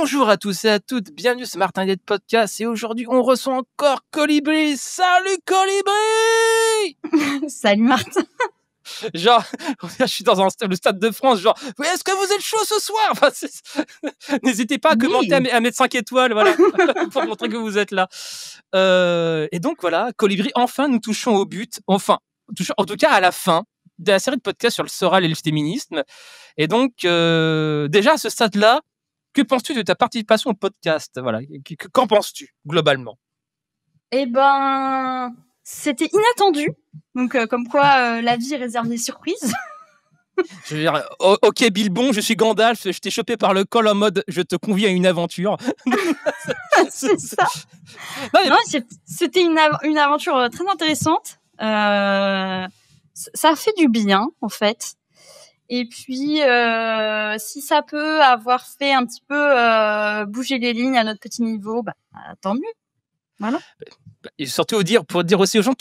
Bonjour à tous et à toutes, bienvenue sur Martin Dead Podcast et aujourd'hui on reçoit encore Colibri. Salut Colibri. Salut Martin. Genre, je suis dans le Stade de France, genre, oui, est-ce que vous êtes chaud ce soir? Enfin, n'hésitez pas à commenter, à mettre 5 étoiles, voilà, pour montrer que vous êtes là. Et donc voilà, Colibri, enfin nous touchons au but, enfin, en tout cas à la fin de la série de podcasts sur le Soral et le féminisme. Et donc, déjà à ce stade-là, que penses-tu de ta participation au podcast? Voilà, qu'en penses-tu globalement? Eh ben, c'était inattendu. Donc, comme quoi, la vie réserve des surprises. Je veux dire, ok Bilbon, je suis Gandalf, je t'ai chopé par le col en mode je te convie à une aventure. C'est ça. Non, c'était une aventure très intéressante. Ça a fait du bien, en fait. Et puis, si ça peut avoir fait un petit peu bouger les lignes à notre petit niveau, bah, tant mieux. Voilà. Et surtout pour dire aussi aux gens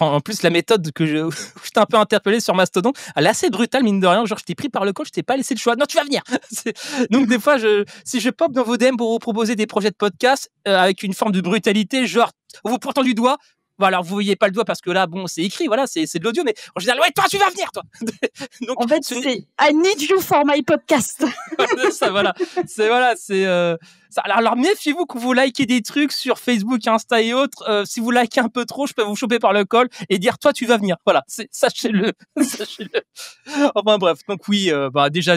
en plus la méthode que je t'ai un peu interpellé sur Mastodon, elle est assez brutale mine de rien, genre je t'ai pris par le col, je t'ai pas laissé le choix, non tu vas venir. Donc des fois si je pop dans vos DM pour vous proposer des projets de podcast avec une forme de brutalité, genre vous pointant du doigt. Bon, alors vous voyez pas le doigt parce que là bon c'est écrit, voilà, c'est de l'audio, mais en général ouais toi tu vas venir toi. Donc en fait c'est I need you for my podcast. Alors méfiez-vous quand vous likez des trucs sur Facebook, Insta et autres. Si vous likez un peu trop, je peux vous choper par le col et dire toi tu vas venir. Voilà, sachez-le. Enfin bref, donc oui, déjà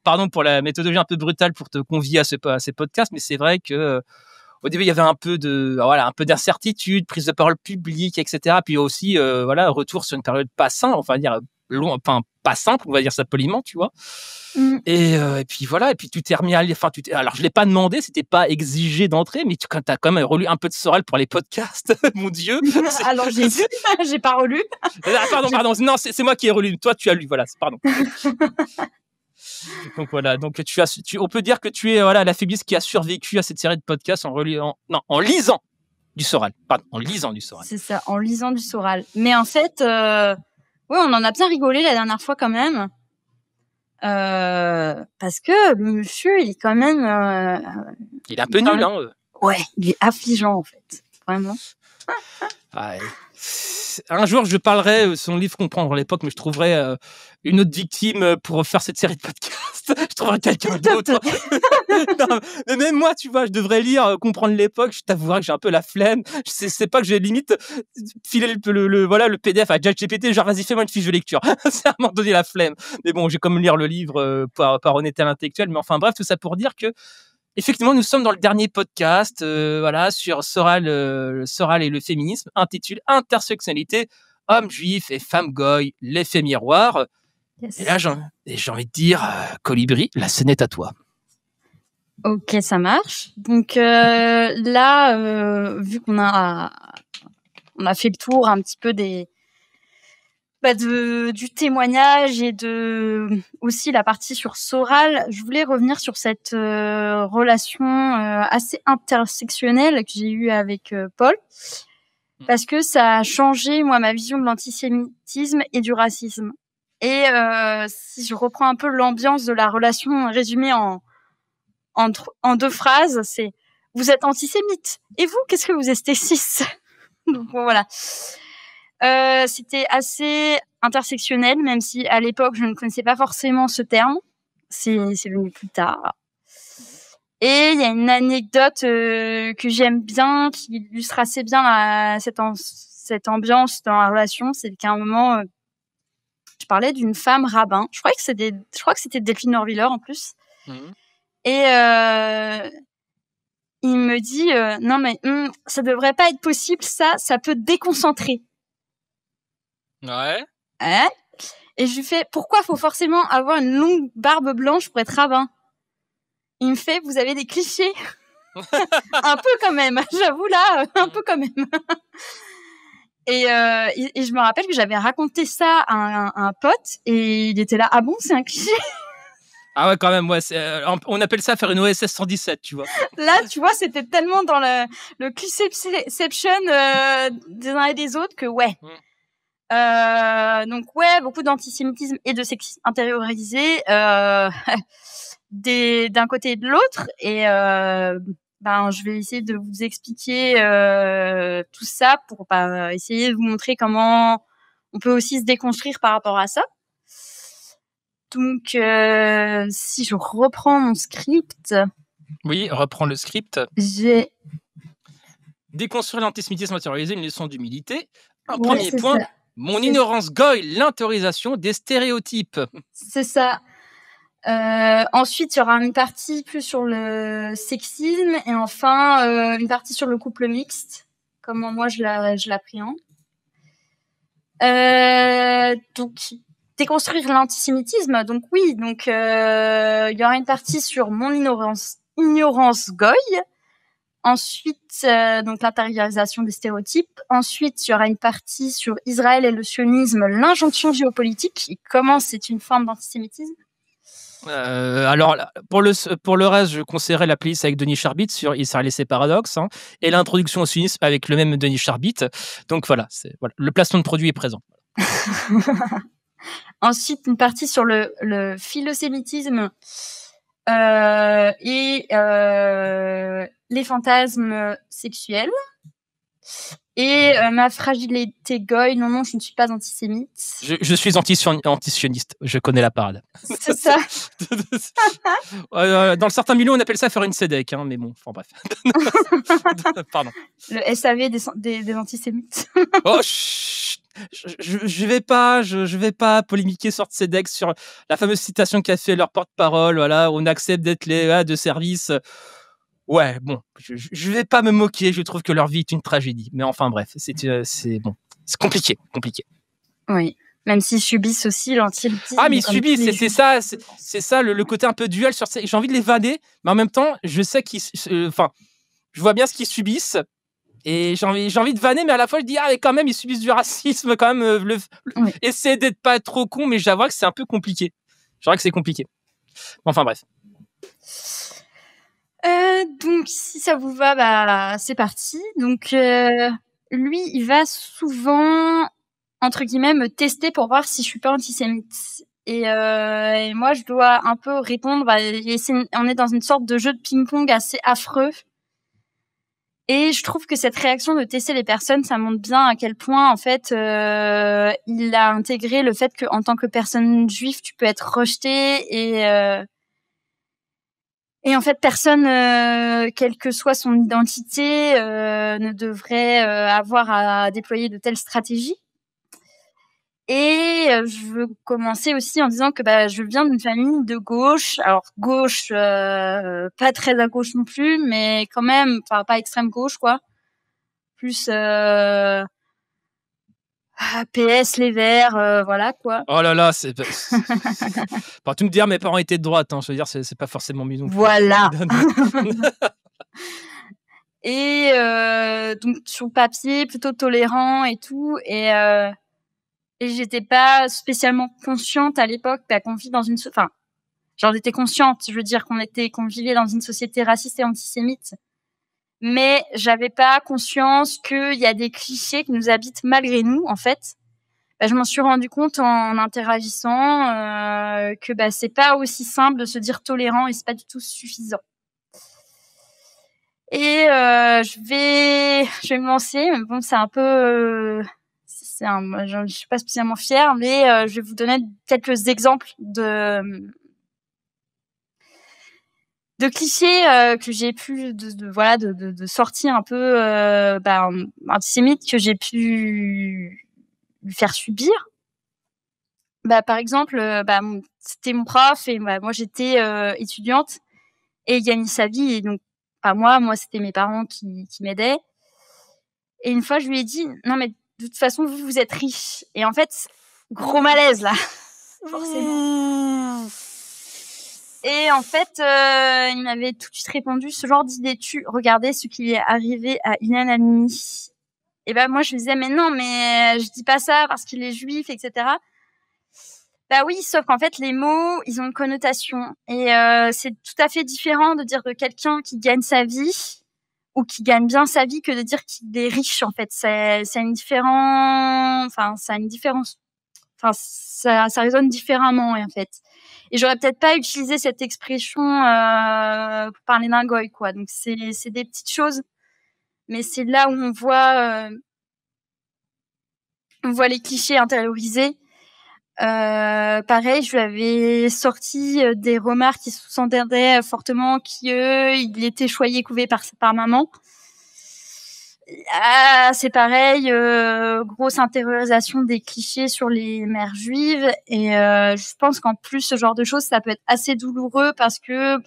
pardon pour la méthodologie un peu brutale pour te convier à ces podcasts, mais c'est vrai que au début il y avait un peu d'incertitude, prise de parole publique, etc. Puis aussi retour sur une période pas simple, pas simple, on va dire ça poliment, tu vois. Et puis voilà, et puis tu t'es remis alors je l'ai pas demandé, c'était pas exigé d'entrée, mais quand t'as quand même relu un peu de Sorel pour les podcasts, mon Dieu. Alors j'ai vu, j'ai pas relu. Pardon, non, c'est moi qui ai relu, toi tu as lu, voilà, pardon. Donc voilà, donc on peut dire que tu es la féministe qui a survécu à cette série de podcasts en lisant du Sorel. C'est ça, en lisant du Sorel. Mais en fait, on en a bien rigolé la dernière fois quand même. Parce que le monsieur, il est quand même... il est un peu nul, hein. Ouais, il est affligeant, en fait. Vraiment. Ouais. Un jour, je parlerai de son livre Comprendre l'époque, mais je trouverai une autre victime pour faire cette série de podcasts. Je trouverai quelqu'un d'autre. Non, mais même moi, tu vois, je devrais lire Comprendre l'époque. Je t'avouerai que j'ai un peu la flemme. C'est pas que j'ai limite filé le PDF à ChatGPT, genre vas-y, fais-moi une fiche de lecture. C'est à un moment donné la flemme. Mais bon, j'ai comme lire le livre par honnêteté intellectuelle. Mais enfin bref, tout ça pour dire que effectivement, nous sommes dans le dernier podcast sur Soral et le féminisme, intitulé Intersectionnalité, hommes juifs et femmes goy, l'effet miroir. Yes. Et là, j'ai envie de dire, Colibri, la scène est à toi. Ok, ça marche. Donc là, vu qu'on a fait le tour un petit peu du témoignage et aussi la partie sur Soral, je voulais revenir sur cette relation assez intersectionnelle que j'ai eue avec Paul, parce que ça a changé moi ma vision de l'antisémitisme et du racisme. Et si je reprends un peu l'ambiance de la relation résumée en 2 phrases, c'est vous êtes antisémite et vous qu'est-ce que vous êtes cis? Donc bon, voilà. C'était assez intersectionnel, même si à l'époque je ne connaissais pas forcément ce terme. C'est venu plus tard. Et il y a une anecdote que j'aime bien, qui illustre assez bien cette ambiance dans la relation. C'est qu'à un moment, je parlais d'une femme rabbin. Je crois que c'était Delphine Norwiller en plus. Et il me dit non mais ça devrait pas être possible, ça peut déconcentrer. Ouais. Et je lui fais pourquoi faut forcément avoir une longue barbe blanche pour être rabbin? Il me fait vous avez des clichés. Un peu quand même, j'avoue là, un peu quand même. Et je me rappelle que j'avais raconté ça à un pote et il était là ah bon c'est un cliché. Ah ouais, quand même, ouais, on appelle ça faire une OSS 117, tu vois. Là, tu vois, c'était tellement dans le clichéception des uns et des autres que ouais. Donc ouais, beaucoup d'antisémitisme et de sexisme intériorisé. d'un côté et de l'autre. Et je vais essayer de vous expliquer tout ça pour essayer de vous montrer comment on peut aussi se déconstruire par rapport à ça. Donc, si je reprends mon script... Oui, reprends le script. J'ai... Déconstruire l'antisémitisme matérialisé, une leçon d'humilité. Un Ouais, premier c'est point, ça. mon ignorance goy, l'intériorisation des stéréotypes. C'est ça. Ensuite, il y aura une partie plus sur le sexisme et enfin une partie sur le couple mixte, comment moi je l'appréhende. Donc, déconstruire l'antisémitisme. Donc oui, donc il y aura une partie sur mon ignorance goy. Ensuite, donc l'intériorisation des stéréotypes. Ensuite, il y aura une partie sur Israël et le sionisme, l'injonction géopolitique et comment c'est une forme d'antisémitisme. Alors, pour le reste, je conseillerais la playlist avec Denis Charbit sur Israël et ses paradoxes, hein, et l'introduction au sionisme avec le même Denis Charbit. Donc voilà, le placement de produit est présent. Ensuite, une partie sur le philosémitisme et les fantasmes sexuels. Et ma fragilité goy, non, je ne suis pas antisémite. Je suis antisioniste, je connais la parade. C'est ça. Dans certains milieux, on appelle ça faire une SEDEC, hein, mais bon, enfin bref. Pardon. Le SAV des antisémites. Oh, chut. Je vais pas polémiquer sur SEDEC, sur la fameuse citation qu'a fait leur porte-parole, voilà, on accepte d'être les de service. Ouais, bon, je vais pas me moquer, je trouve que leur vie est une tragédie. Mais enfin bref, c'est bon, c'est compliqué. Oui, même s'ils subissent aussi l'antisémitisme. Ah, mais ils subissent, c'est ça le côté un peu duel sur ces... J'ai envie de les vanner, mais en même temps, je sais je vois bien ce qu'ils subissent. Et j'ai envie de vanner, mais à la fois je dis mais quand même ils subissent du racisme, quand même. Oui. Essayer d'être pas trop con, mais j'avoue que c'est un peu compliqué. J'avoue que c'est compliqué. Enfin bref. Donc si ça vous va, c'est parti. Donc lui, il va souvent entre guillemets me tester pour voir si je suis pas antisémite. Et moi, je dois un peu répondre. On est dans une sorte de jeu de ping-pong assez affreux. Et je trouve que cette réaction de tester les personnes, ça montre bien à quel point, en fait, il a intégré le fait qu'en tant que personne juive, tu peux être rejeté et en fait, personne, quelle que soit son identité, ne devrait avoir à déployer de telles stratégies. Et je veux commencer aussi en disant que je viens d'une famille de gauche. Alors gauche, pas très à gauche non plus, mais quand même, enfin pas extrême gauche quoi. Plus PS les Verts, voilà quoi. Oh là là, tu me dire mes parents étaient de droite, hein, je veux dire c'est pas forcément mieux non plus. Voilà. Et donc sur le papier plutôt tolérant et tout et j'étais pas spécialement consciente à l'époque qu'on vit dans une j'en étais consciente, je veux dire qu'on vivait dans une société raciste et antisémite, mais j'avais pas conscience qu'il y a des clichés qui nous habitent malgré nous en fait. Je m'en suis rendu compte en interagissant que c'est pas aussi simple de se dire tolérant et c'est pas du tout suffisant. Et je vais me lancer, mais bon c'est un peu je suis pas spécialement fière, mais je vais vous donner quelques exemples de clichés que j'ai pu de sorties un peu antisémites que j'ai pu lui faire subir. Par exemple, c'était mon prof et moi j'étais étudiante et il gagnait sa vie et donc pas moi c'était mes parents qui m'aidaient. Et une fois je lui ai dit non mais de toute façon vous êtes riche et en fait gros malaise là forcément. Et en fait il m'avait tout de suite répondu ce genre d'idée regardez ce qui est arrivé à Ilan Halimi. Et moi je lui disais mais non mais je dis pas ça parce qu'il est juif etc. Oui, sauf qu'en fait, les mots, ils ont une connotation. Et c'est tout à fait différent de dire de quelqu'un qui gagne sa vie ou qui gagne bien sa vie que de dire qu'il est riche, en fait. Ça a une différence. enfin, ça résonne différemment, en fait. Et j'aurais peut-être pas utilisé cette expression pour parler d'un goy, quoi. Donc c'est des petites choses, mais c'est là où on voit les clichés intériorisés. Pareil, je lui avais sorti des remarques qui sous-entendaient fortement qu'il était choyé couvé par maman. Ah, c'est pareil, grosse intériorisation des clichés sur les mères juives. Et je pense qu'en plus, ce genre de choses, ça peut être assez douloureux parce que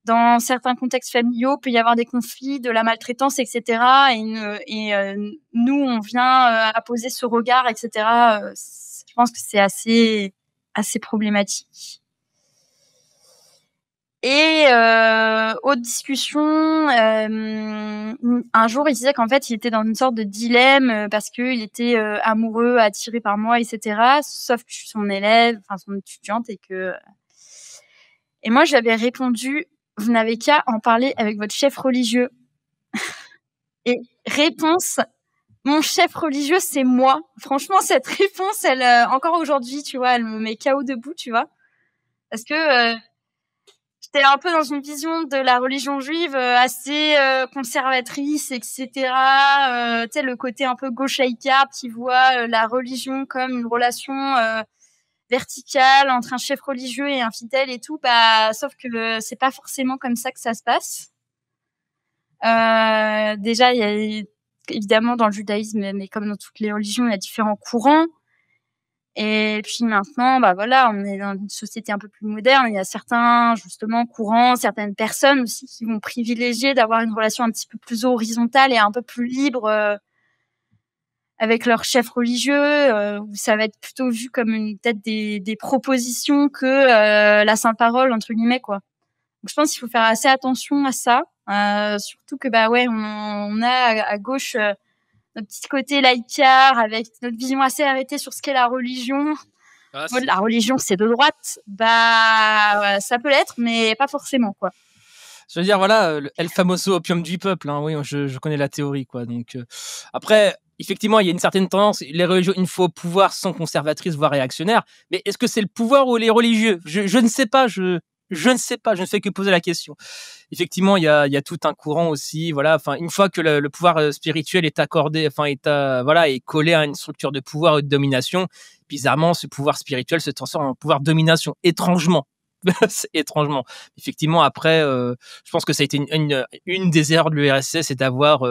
dans certains contextes familiaux, il peut y avoir des conflits, de la maltraitance, etc. Et nous, on vient apposer ce regard, etc. Je pense que c'est assez problématique. Et autre discussion, un jour, il disait qu'en fait, il était dans une sorte de dilemme parce qu'il était amoureux, attiré par moi, etc. Sauf que je suis son élève, enfin son étudiante, et moi, j'avais répondu: vous n'avez qu'à en parler avec votre chef religieux. Et réponse: mon chef religieux, c'est moi. Franchement, cette réponse, elle, encore aujourd'hui, tu vois, elle me met KO debout, tu vois, parce que j'étais un peu dans une vision de la religion juive assez conservatrice, etc. Tu sais, le côté un peu gauche laïcarde qui voit la religion comme une relation verticale entre un chef religieux et un fidèle et tout. Sauf que c'est pas forcément comme ça que ça se passe. Déjà, il y a évidemment dans le judaïsme, mais comme dans toutes les religions, il y a différents courants. Et puis maintenant, voilà, on est dans une société un peu plus moderne. Il y a certains, justement, courants, certaines personnes aussi qui vont privilégier d'avoir une relation un petit peu plus horizontale et un peu plus libre avec leur chef religieux, où ça va être plutôt vu comme peut-être des propositions que la sainte parole, entre guillemets, quoi. Donc, je pense qu'il faut faire assez attention à ça. Surtout que, on a à gauche notre petit côté laïcard avec notre vision assez arrêtée sur ce qu'est la religion. La religion, c'est de droite. Ça peut l'être, mais pas forcément, quoi. Je veux dire, voilà, El Famoso opium du peuple, hein, oui, je connais la théorie, quoi. Donc, après, effectivement, il y a une certaine tendance. Les religieux, une fois au pouvoir, sont conservatrices, voire réactionnaires. Mais est-ce que c'est le pouvoir ou les religieux ? Je ne sais pas, je ne sais pas, je ne fais que poser la question. Effectivement, il y a tout un courant aussi, voilà. Enfin, une fois que le pouvoir spirituel est accordé, enfin, est collé à une structure de pouvoir et de domination, bizarrement, ce pouvoir spirituel se transforme en pouvoir de domination, étrangement. Étrangement. Effectivement, après, je pense que ça a été une des erreurs de l'URSS, c'est d'avoir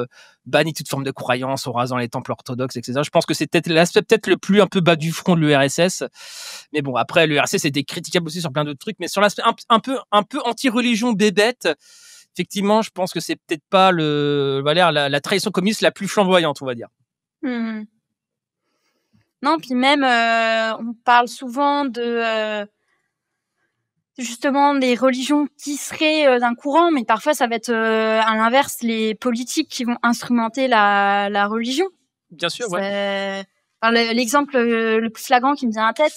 banni toute forme de croyance en rasant les temples orthodoxes, etc. Je pense que c'est peut-être l'aspect le plus un peu bas du front de l'URSS. Mais bon, après, l'URSS était critiquable aussi sur plein d'autres trucs, mais sur l'aspect un peu anti-religion bébête, effectivement, je pense que c'est peut-être pas la trahison communiste la plus flamboyante, on va dire. Non, puis même, on parle souvent de justement des religions qui seraient d'un courant, mais parfois ça va être à l'inverse, les politiques qui vont instrumenter la religion. Bien sûr, ouais. L'exemple le plus flagrant qui me vient à la tête,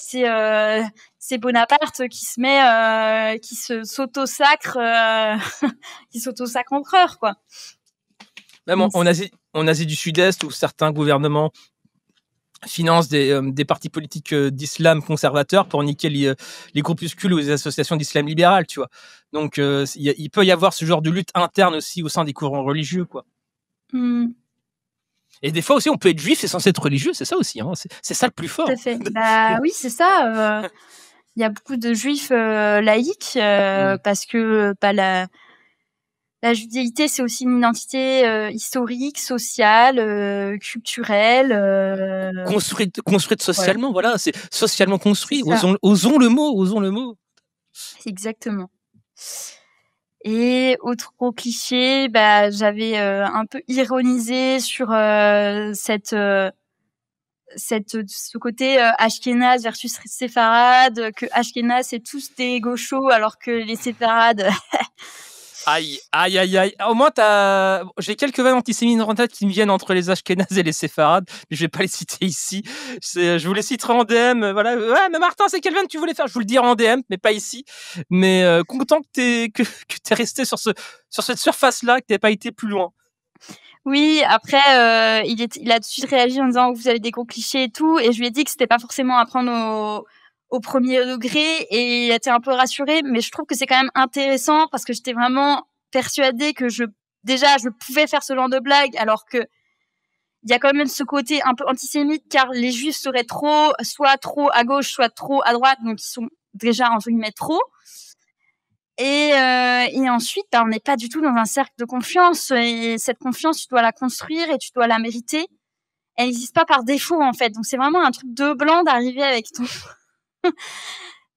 c'est Bonaparte qui se met, qui s'auto-sacre, qui s'auto-sacre empereur, quoi. Même en Asie du Sud-Est, où certains gouvernements financent des partis politiques d'islam conservateurs pour niquer les groupuscules ou les associations d'islam libéral, tu vois. Donc, il peut y avoir ce genre de lutte interne aussi au sein des courants religieux, quoi. Et des fois aussi, on peut être juif et sans être religieux, c'est ça aussi, hein. C'est ça le plus fort. Tout à fait. Oui, c'est ça. Il y a beaucoup de juifs laïcs parce que la judéité, c'est aussi une identité historique, sociale, culturelle. Construite socialement, voilà, c'est socialement construit. Osons le mot. Exactement. Et autre gros cliché, j'avais un peu ironisé sur ce côté Ashkénaze versus séfarade, que Ashkénaze c'est tous des gauchos alors que les séfarades Aïe. Au moins, j'ai quelques vannes antisémites en tête qui me viennent entre les Ashkénazes et les séfarades, mais je vais pas les citer ici. Je vous les citerai en DM. Voilà. Ouais, mais Martin, c'est quelle vanne tu voulais faire ? Je vous le dirai en DM, mais pas ici. Mais content que t'es resté sur cette surface-là, que t'aies pas été plus loin. Oui, après, il a tout de suite réagi en disant: «Vous avez des gros clichés et tout», et je lui ai dit que c'était pas forcément à prendre au 1er degré, et il était un peu rassuré. Mais je trouve que c'est quand même intéressant parce que j'étais vraiment persuadée que je pouvais faire ce genre de blague, alors que il y a quand même ce côté un peu antisémite, car les juifs seraient soit trop à gauche, soit trop à droite, donc ils sont déjà entre guillemets trop. Et ensuite, on n'est pas du tout dans un cercle de confiance, et cette confiance, tu dois la construire et tu dois la mériter. Elle n'existe pas par défaut, en fait. Donc c'est vraiment un truc de blanc d'arriver avec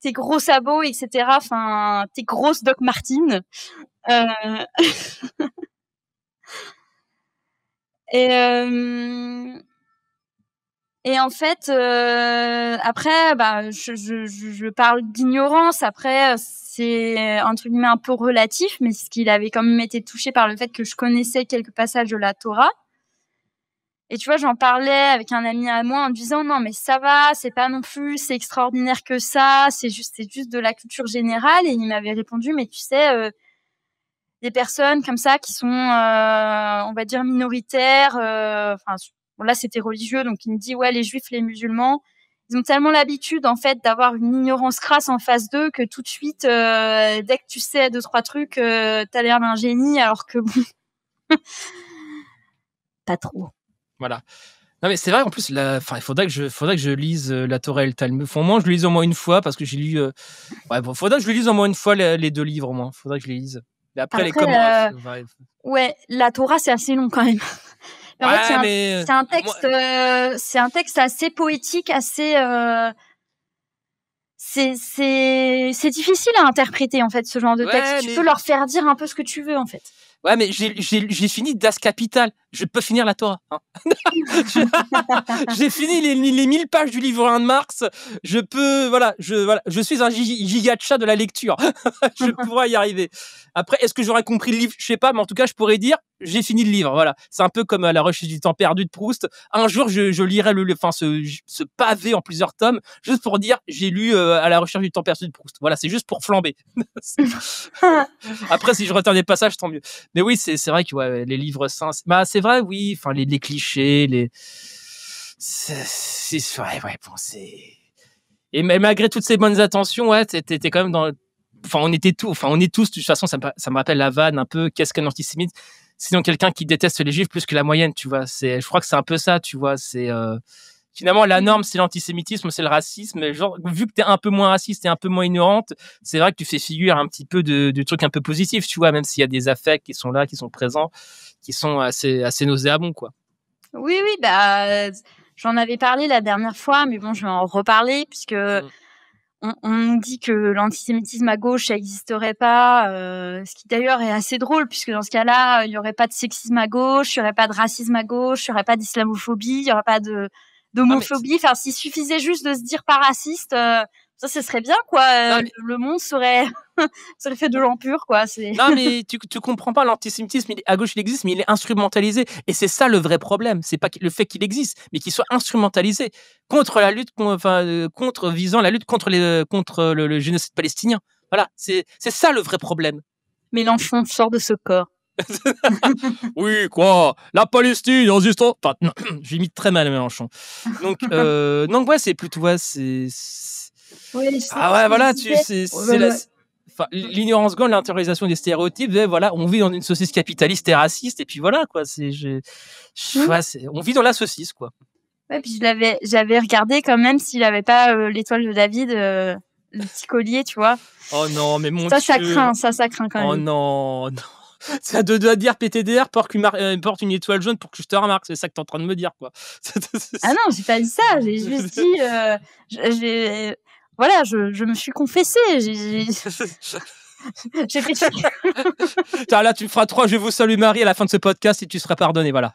tes gros sabots, etc. Enfin, tes grosses Doc Martens. Euh... Et en fait, après, je parle d'ignorance. Après, c'est entre guillemets un peu relatif, mais ce qu'il avait quand même été touché par le fait que je connaissais quelques passages de la Torah. Et tu vois, j'en parlais avec un ami à moi en disant: non, mais ça va, c'est pas non plus c'est extraordinaire que ça, c'est juste de la culture générale. Et il m'avait répondu: mais tu sais, des personnes comme ça qui sont, on va dire, minoritaires, enfin, bon, là, c'était religieux, donc il me dit: ouais, les juifs, les musulmans, ils ont tellement l'habitude, en fait, d'avoir une ignorance crasse en face d'eux que tout de suite, dès que tu sais 2-3 trucs, t'as l'air d'un génie, alors que bon, pas trop. Voilà. Non, mais c'est vrai, en plus, il faudrait que je lise la Torah et le Talmud. Au moins, je le lise au moins une fois, parce que j'ai lu. Faudrait que je le lise au moins une fois les 2 livres, au moins. Faudrait que je les lise. Mais après les commentaires. Ouais, la Torah, c'est assez long quand même. Mais en fait, c'est un texte assez poétique, assez. C'est difficile à interpréter, en fait, ce genre de texte. Tu peux leur faire dire un peu ce que tu veux, en fait. Ouais, mais j'ai fini Das Kapital. Je peux finir la Torah. Hein. J'ai fini les 1000 pages du livre 1 de Marx. Je peux, je suis un giga chat de la lecture. Je pourrais y arriver. Après, est-ce que j'aurais compris le livre? Je sais pas, mais en tout cas, je pourrais dire, j'ai fini le livre. Voilà. C'est un peu comme La Recherche du temps perdu de Proust. Un jour, je lirai ce pavé en plusieurs tomes, juste pour dire, j'ai lu À la recherche du temps perdu de Proust. Voilà, c'est juste pour flamber. Après, si je retiens des passages, tant mieux. Mais oui, c'est vrai que ouais, les livres saints, c'est vrai, oui. Enfin, les clichés, Et malgré toutes ces bonnes intentions, ouais, t'étais quand même dans. Enfin, on est tous. De toute façon, ça me rappelle la vanne un peu. Qu'est-ce qu'un antisémite? C'est donc quelqu'un qui déteste les juifs plus que la moyenne, tu vois. Je crois que c'est un peu ça, tu vois. Finalement, la norme, c'est l'antisémitisme, c'est le racisme. Mais genre, vu que t'es un peu moins raciste et un peu moins ignorante, c'est vrai que tu fais figure un petit peu de trucs un peu positifs, tu vois, même s'il y a des affects qui sont là, qui sont présents, qui sont assez nauséabonds, quoi. Oui, j'en avais parlé la dernière fois, mais bon, je vais en reparler, puisque on dit que l'antisémitisme à gauche, ça n'existerait pas, ce qui d'ailleurs est assez drôle, puisque dans ce cas-là, il n'y aurait pas de sexisme à gauche, il n'y aurait pas de racisme à gauche, il n'y aurait pas d'islamophobie, il n'y aurait pas d'homophobie. Enfin, s'il suffisait juste de se dire pas raciste, ça, ce serait bien, quoi. Le monde serait fait de gens purs, quoi. Non, mais tu comprends pas, l'antisémitisme, à gauche, il existe, mais il est instrumentalisé. Et c'est ça le vrai problème. C'est pas le fait qu'il existe, mais qu'il soit instrumentalisé visant la lutte contre le génocide palestinien. Voilà, c'est ça le vrai problème. Mélenchon sort de ce corps. Oui, quoi, la Palestine, résistant. Enfin, non, j'imite très mal Mélenchon. Donc ouais, c'est plutôt, ouais, voilà, l'ignorance gagne l'intériorisation des stéréotypes. Voilà, on vit dans une saucisse capitaliste et raciste, et puis voilà, quoi. On vit dans la saucisse, quoi. Ouais, puis j'avais regardé quand même s'il avait pas l'étoile de David, le petit collier, tu vois. Oh non, mais mon Dieu. Ça craint quand même. Oh non. Ça doit dire PTDR porte une étoile jaune pour que je te remarque. C'est ça que t'es en train de me dire, quoi. Ah non, j'ai pas dit ça. J'ai juste dit, voilà, je me suis confessée. J'ai fait. Là, tu me feras 3 Je vous salue Marie à la fin de ce podcast et tu seras pardonné, voilà.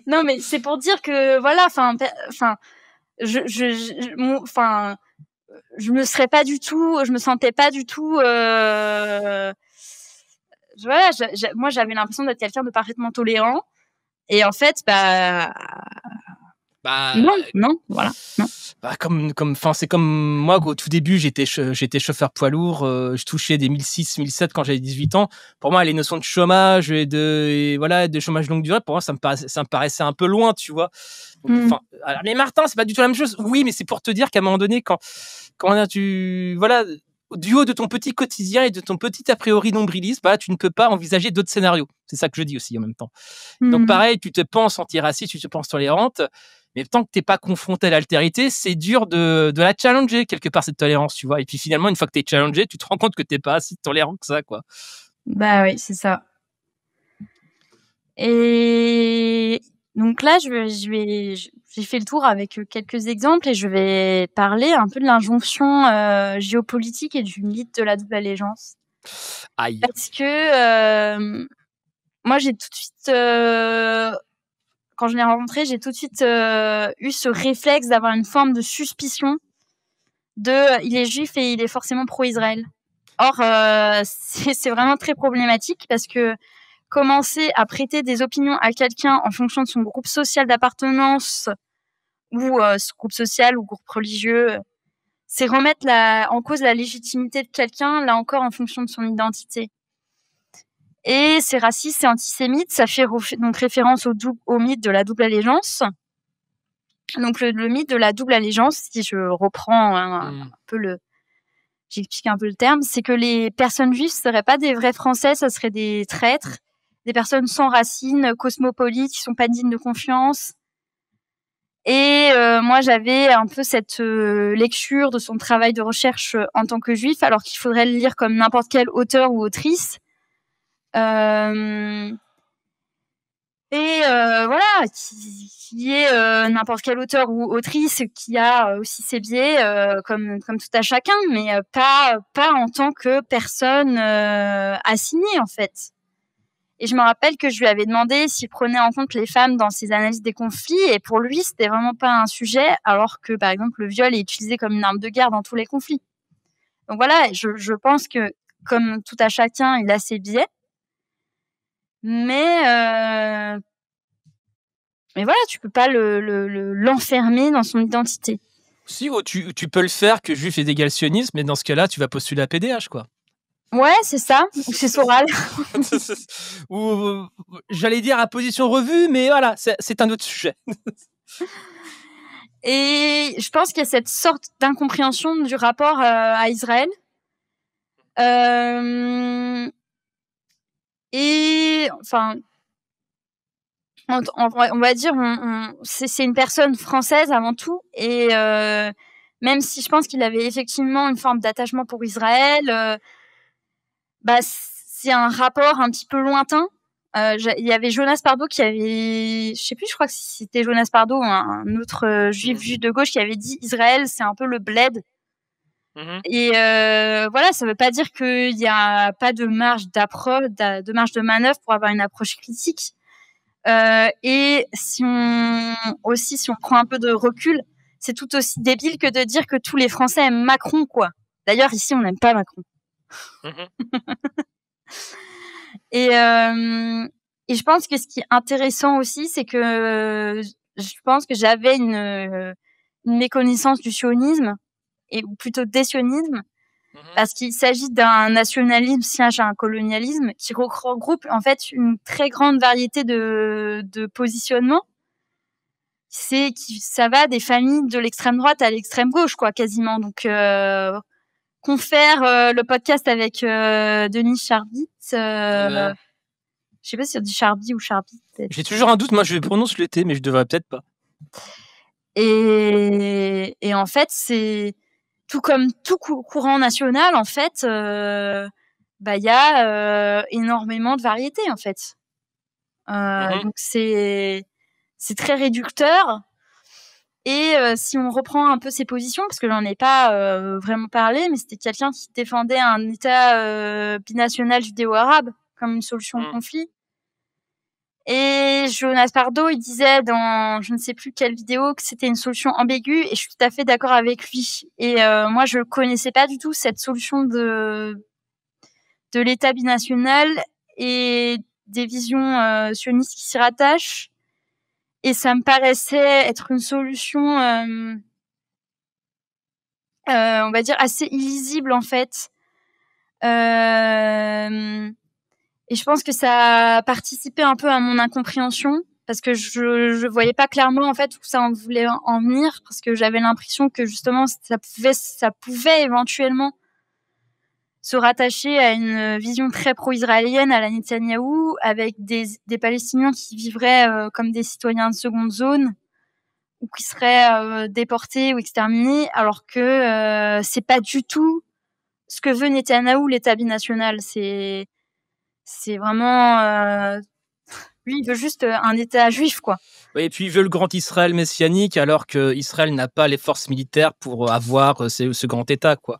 Non, mais c'est pour dire que voilà, je me sentais pas du tout. Moi, j'avais l'impression d'être quelqu'un de parfaitement tolérant, et en fait, Bah, Non, voilà, non. bah enfin, c'est comme moi, au tout début, j'étais chauffeur poids lourd, je touchais des 1006, 1007 quand j'avais 18 ans. Pour moi, les notions de chômage et voilà, de chômage longue durée, pour moi, ça me paraissait un peu loin, tu vois? Donc, enfin, alors, mais Martin, c'est pas du tout la même chose. Oui, mais c'est pour te dire qu'à un moment donné, quand voilà, du haut de ton petit quotidien et de ton petit a priori nombriliste, bah, tu ne peux pas envisager d'autres scénarios. C'est ça que je dis aussi en même temps. Donc pareil, tu te penses antiraciste, tu te penses tolérante, mais tant que t'es pas confronté à l'altérité, c'est dur de la challenger quelque part, cette tolérance, tu vois. Et puis finalement, une fois que t'es challengé, tu te rends compte que t'es pas si tolérant que ça, quoi. Bah oui, c'est ça. Et donc là, j'ai fait le tour avec quelques exemples et je vais parler un peu de l'injonction géopolitique et du mythe de la double allégeance. Aïe. Parce que moi, j'ai tout de suite, quand je l'ai rencontré, j'ai tout de suite eu ce réflexe d'avoir une forme de suspicion il est juif et il est forcément pro-Israël. Or, c'est vraiment très problématique parce que commencer à prêter des opinions à quelqu'un en fonction de son groupe social d'appartenance ou ce groupe social ou groupe religieux, c'est remettre en cause la légitimité de quelqu'un, là encore, en fonction de son identité. Et c'est raciste, c'est antisémite, ça fait donc référence au mythe de la double allégeance. Donc le mythe de la double allégeance, si je reprends un peu j'explique un peu le terme, c'est que les personnes juives ne seraient pas des vrais Français, ça serait des traîtres, des personnes sans racines, cosmopolites, qui sont pas dignes de confiance. Et moi, j'avais un peu cette lecture de son travail de recherche en tant que juif, alors qu'il faudrait le lire comme n'importe quel auteur ou autrice. Voilà, qui est n'importe quel auteur ou autrice qui a aussi ses biais, comme tout à chacun, mais pas en tant que personne assignée, en fait. Et je me rappelle que je lui avais demandé s'il prenait en compte les femmes dans ses analyses des conflits, et pour lui, c'était vraiment pas un sujet, alors que, par exemple, le viol est utilisé comme une arme de guerre dans tous les conflits. Donc voilà, je pense que, comme tout à chacun, il a ses biais, mais voilà, tu peux pas l'enfermer dans son identité. Si, tu peux le faire que juif est égal sionisme, mais dans ce cas-là, tu vas postuler à PDH, quoi. Ouais, c'est ça, ou c'est Soral. Ou j'allais dire à position revue, mais voilà, c'est un autre sujet. Et je pense qu'il y a cette sorte d'incompréhension du rapport à Israël. Et enfin, on va dire, c'est une personne française avant tout, et même si je pense qu'il avait effectivement une forme d'attachement pour Israël, bah c'est un rapport un petit peu lointain. Il y avait Jonas Pardo qui avait, je sais plus, je crois que c'était Jonas Pardo ou un autre juif de gauche qui avait dit Israël, c'est un peu le bled. Et voilà, ça veut pas dire qu'il y a pas de marge de manœuvre pour avoir une approche critique. Et si on prend un peu de recul, c'est tout aussi débile que de dire que tous les Français aiment Macron, quoi. D'ailleurs, ici, on n'aime pas Macron. Et je pense que ce qui est intéressant aussi, c'est que je pense que j'avais une méconnaissance du sionisme, ou plutôt des sionismes, parce qu'il s'agit d'un nationalisme siège à un colonialisme qui regroupe en fait une très grande variété de positionnements. Ça va des familles de l'extrême droite à l'extrême gauche, quoi, quasiment. Donc confère le podcast avec Denis Charbit. Je sais pas si on dit Charby ou Charbit. J'ai toujours un doute, moi je prononce le T, mais je devrais peut-être pas. Et en fait, c'est tout comme tout courant national, en fait, bah il y a énormément de variétés, en fait. Donc c'est très réducteur. Et si on reprend un peu ses positions, parce que j'en ai pas vraiment parlé, mais c'était quelqu'un qui défendait un État binational judéo-arabe comme une solution au conflit. Et Jonas Pardo, il disait dans je ne sais plus quelle vidéo que c'était une solution ambiguë, et je suis tout à fait d'accord avec lui. Et moi, je connaissais pas du tout cette solution de l'État binational et des visions sionistes qui s'y rattachent. Et ça me paraissait être une solution, on va dire assez illisible en fait. Et je pense que ça a participé un peu à mon incompréhension parce que je voyais pas clairement en fait où ça en voulait en venir, parce que j'avais l'impression que justement ça pouvait éventuellement se rattacher à une vision très pro-israélienne à la Netanyahou, avec des Palestiniens qui vivraient comme des citoyens de seconde zone ou qui seraient déportés ou exterminés, alors que c'est pas du tout ce que veut Netanyahou, l'État binational. C'est vraiment lui, il veut juste un État juif, quoi. Oui, et puis il veut le grand Israël messianique, alors que Israël n'a pas les forces militaires pour avoir ce grand État, quoi.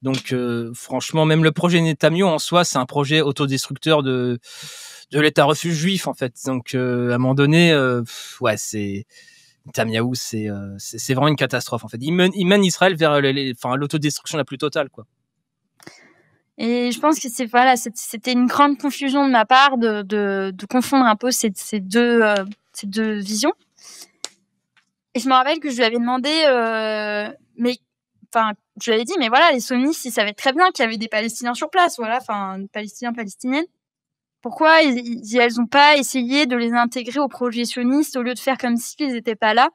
Donc, franchement, même le projet Netanyahou en soi, c'est un projet autodestructeur de l'État refuge juif, en fait. Donc, à un moment donné, ouais, Netanyahou, c'est vraiment une catastrophe, en fait. Il mène Israël vers l'autodestruction la plus totale, quoi. Et je pense que c'était une grande confusion de ma part de confondre un peu ces deux visions. Et je me rappelle que je lui avais demandé, je lui avais dit, mais voilà, les sionistes, ils savaient très bien qu'il y avait des Palestiniens sur place, voilà, Palestiniens, Palestiniennes. Pourquoi elles ont pas essayé de les intégrer au projet sioniste au lieu de faire comme s'ils n'étaient pas là?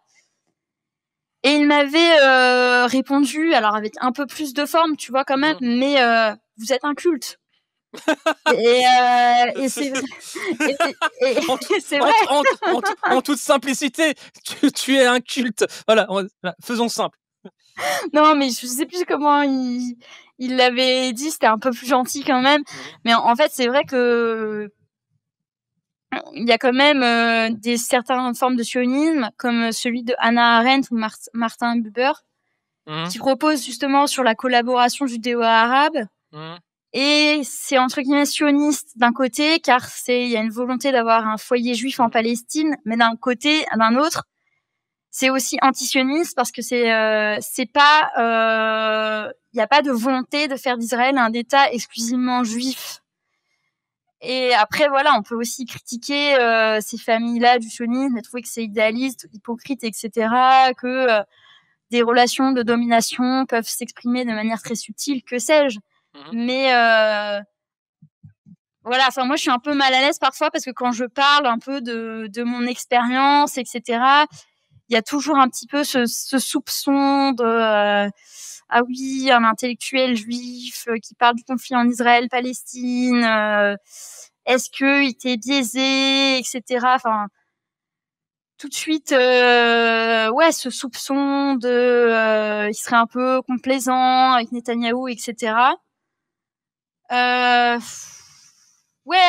Et il m'avait répondu, alors avec un peu plus de forme, tu vois, quand même, mais vous êtes un culte. Et c'est vrai. C'est vrai. En toute simplicité, tu es un culte. Voilà, faisons simple. Non, mais je sais plus comment il l'avait dit, c'était un peu plus gentil quand même. Mais en fait, c'est vrai que il y a quand même certaines formes de sionisme, comme celui de Hannah Arendt ou Martin Buber, qui reposent justement sur la collaboration judéo-arabe. Et c'est entre guillemets sioniste d'un côté, car il y a une volonté d'avoir un foyer juif en Palestine, mais d'un autre, c'est aussi antisioniste parce que il y a pas de volonté de faire d'Israël un État exclusivement juif. Et après, voilà, on peut aussi critiquer ces familles-là du sionisme et trouver que c'est idéaliste, hypocrite, etc., que des relations de domination peuvent s'exprimer de manière très subtile, que sais-je. Mais voilà, enfin moi je suis un peu mal à l'aise parfois parce que quand je parle un peu de mon expérience, etc., il y a toujours un petit peu ce soupçon de ah oui, un intellectuel juif qui parle du conflit en Israël-Palestine, est-ce que il était biaisé, etc. Enfin, tout de suite, ouais, ce soupçon de il serait un peu complaisant avec Netanyahou, etc. Ouais,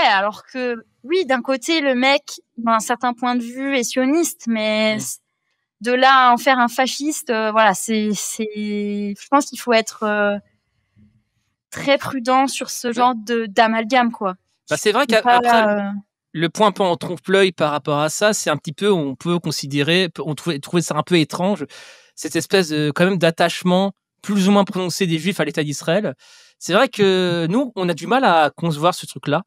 alors que oui, d'un côté, le mec, d'un certain point de vue, est sioniste, mais de là à en faire un fasciste, voilà, je pense qu'il faut être très prudent sur ce genre d'amalgame, quoi. Bah, c'est vrai qu'après, le point un peu en trompe-l'œil par rapport à ça, c'est un petit peu, on peut considérer, on trouver ça un peu étrange, cette espèce de, quand même, d'attachement plus ou moins prononcé des Juifs à l'État d'Israël. C'est vrai que nous, on a du mal à concevoir ce truc-là.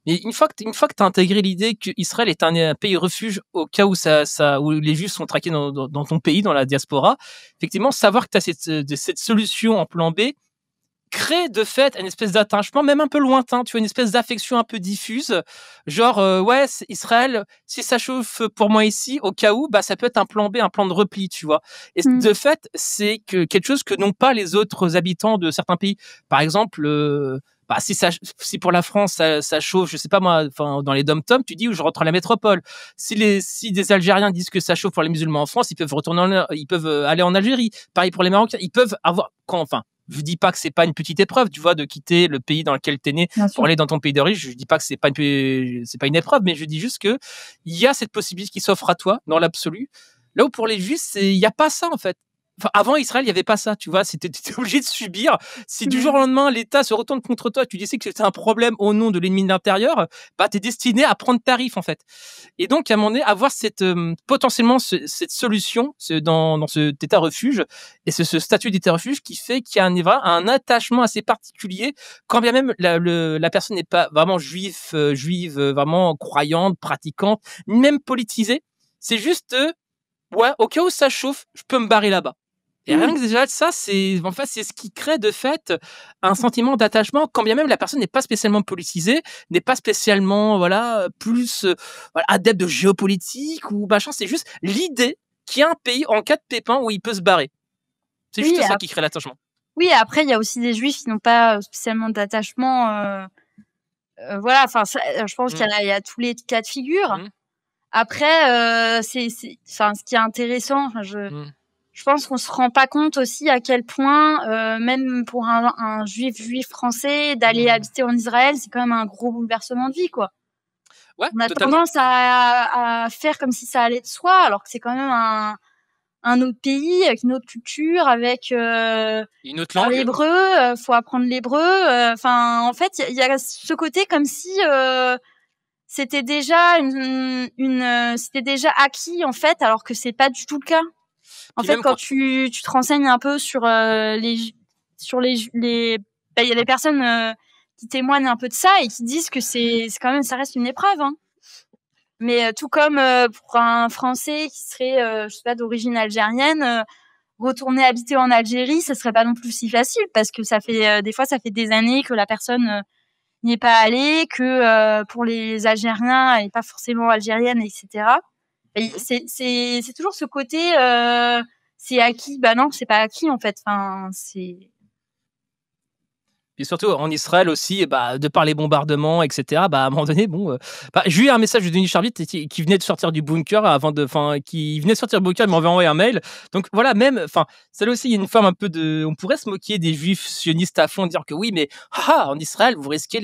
Mais une fois que tu as intégré l'idée qu'Israël est un pays refuge au cas où où les Juifs sont traqués dans ton pays, dans la diaspora, effectivement, savoir que tu as cette solution en plan B crée de fait une espèce d'attachement, même un peu lointain, tu vois, une espèce d'affection un peu diffuse, genre ouais, Israël, si ça chauffe pour moi ici, au cas où, bah ça peut être un plan B, un plan de repli, tu vois. Et de fait, c'est quelque chose que n'ont pas les autres habitants de certains pays. Par exemple, bah, si pour la France ça chauffe, je sais pas moi, enfin dans les dom-toms, tu dis où je rentre à la métropole. Si des Algériens disent que ça chauffe pour les musulmans en France, ils peuvent aller en Algérie. Pareil pour les Marocains, ils peuvent avoir je dis pas que c'est pas une petite épreuve, tu vois, de quitter le pays dans lequel t'es né pour aller dans ton pays d'origine. Je dis pas que c'est pas une épreuve, mais je dis juste que il y a cette possibilité qui s'offre à toi dans l'absolu. Là où pour les Juifs, il y a pas ça en fait. Enfin, avant Israël, il y avait pas ça, tu vois. T'étais obligé de subir. Si du jour au lendemain l'État se retourne contre toi, tu disais que c'était un problème au nom de l'ennemi de l'intérieur, bah t'es destiné à prendre tarif en fait. Et donc à un moment donné, avoir potentiellement cette solution dans cet État refuge et ce statut d'État refuge qui fait qu'il y a un attachement assez particulier, quand bien même la personne n'est pas vraiment juive, vraiment croyante, pratiquante, ni même politisée. C'est juste, ouais, au cas où ça chauffe, je peux me barrer là-bas. Et rien que déjà ça, c'est ce qui crée de fait un sentiment d'attachement, quand bien même la personne n'est pas spécialement politisée, n'est pas spécialement plus voilà, adepte de géopolitique ou machin. C'est juste l'idée qu'il y a un pays en cas de pépin où il peut se barrer. C'est juste ça qui crée l'attachement. Oui, après il y a aussi des juifs qui n'ont pas spécialement d'attachement. Voilà, enfin, je pense qu'il y a tous les cas de figure. Après, ce qui est intéressant, je pense qu'on se rend pas compte aussi à quel point, même pour un juif français, d'aller habiter en Israël, c'est quand même un gros bouleversement de vie, quoi. Ouais, on a tendance à faire comme si ça allait de soi, alors que c'est quand même un autre pays avec une autre culture, avec une autre langue. L'hébreu, faut apprendre l'hébreu. Enfin, en fait, il y a ce côté comme si c'était déjà c'était déjà acquis en fait, alors que c'est pas du tout le cas. En fait, quand tu te renseignes un peu sur il y a des personnes qui témoignent un peu de ça et qui disent que c'est quand même, ça reste une épreuve. Hein. Mais tout comme pour un Français qui serait, je sais pas, d'origine algérienne, retourner habiter en Algérie, ça serait pas non plus si facile parce que ça fait des fois ça fait des années que la personne n'y est pas allée, que pour les Algériens, elle n'est pas forcément algérienne, etc. C'est toujours ce côté, c'est acquis. Bah non, c'est pas acquis en fait. Enfin, c'est. Et surtout en Israël aussi, de par les bombardements, etc. À un moment donné, j'ai eu un message de Denis Charbit qui venait de sortir du bunker qui venait de sortir du bunker, il m'avait envoyé un mail. Donc voilà, même, celle aussi, il y a une forme un peu on pourrait se moquer des juifs sionistes à fond, dire que oui, mais en Israël, vous risquez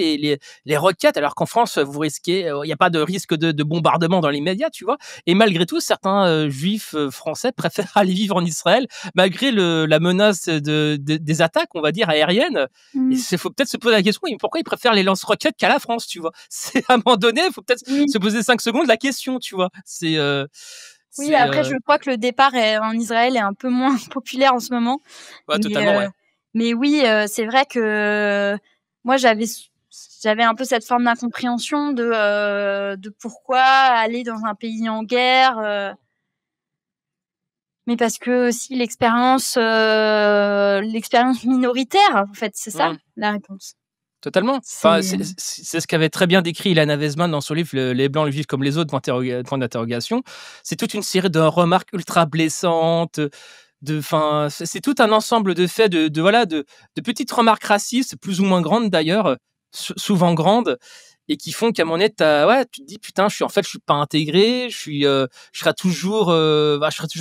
les roquettes, alors qu'en France, vous risquez, il n'y a pas de risque de bombardement dans l'immédiat, tu vois. Et malgré tout, certains juifs français préfèrent aller vivre en Israël, malgré la menace des attaques, on va dire, aériennes. Il faut peut-être se poser la question, pourquoi ils préfèrent les lance-roquettes qu'à la France, tu vois. C'est à un moment donné, il faut peut-être se poser 5 secondes la question, tu vois. Oui, après, je crois que le départ en Israël est un peu moins populaire en ce moment. Ouais, totalement, ouais. Mais oui, c'est vrai que moi, j'avais un peu cette forme d'incompréhension de pourquoi aller dans un pays en guerre. Mais parce que aussi l'expérience minoritaire, en fait, c'est ça la réponse. Totalement. C'est ce qu'avait très bien décrit Ilana Weizmann dans son livre Les Blancs le vivent comme les autres, point d'interrogation. C'est toute une série de remarques ultra blessantes. C'est tout un ensemble de faits, de petites remarques racistes, plus ou moins grandes d'ailleurs, souvent grandes, et qui font qu'à un moment donné, tu te dis putain, je suis pas intégré, je serai toujours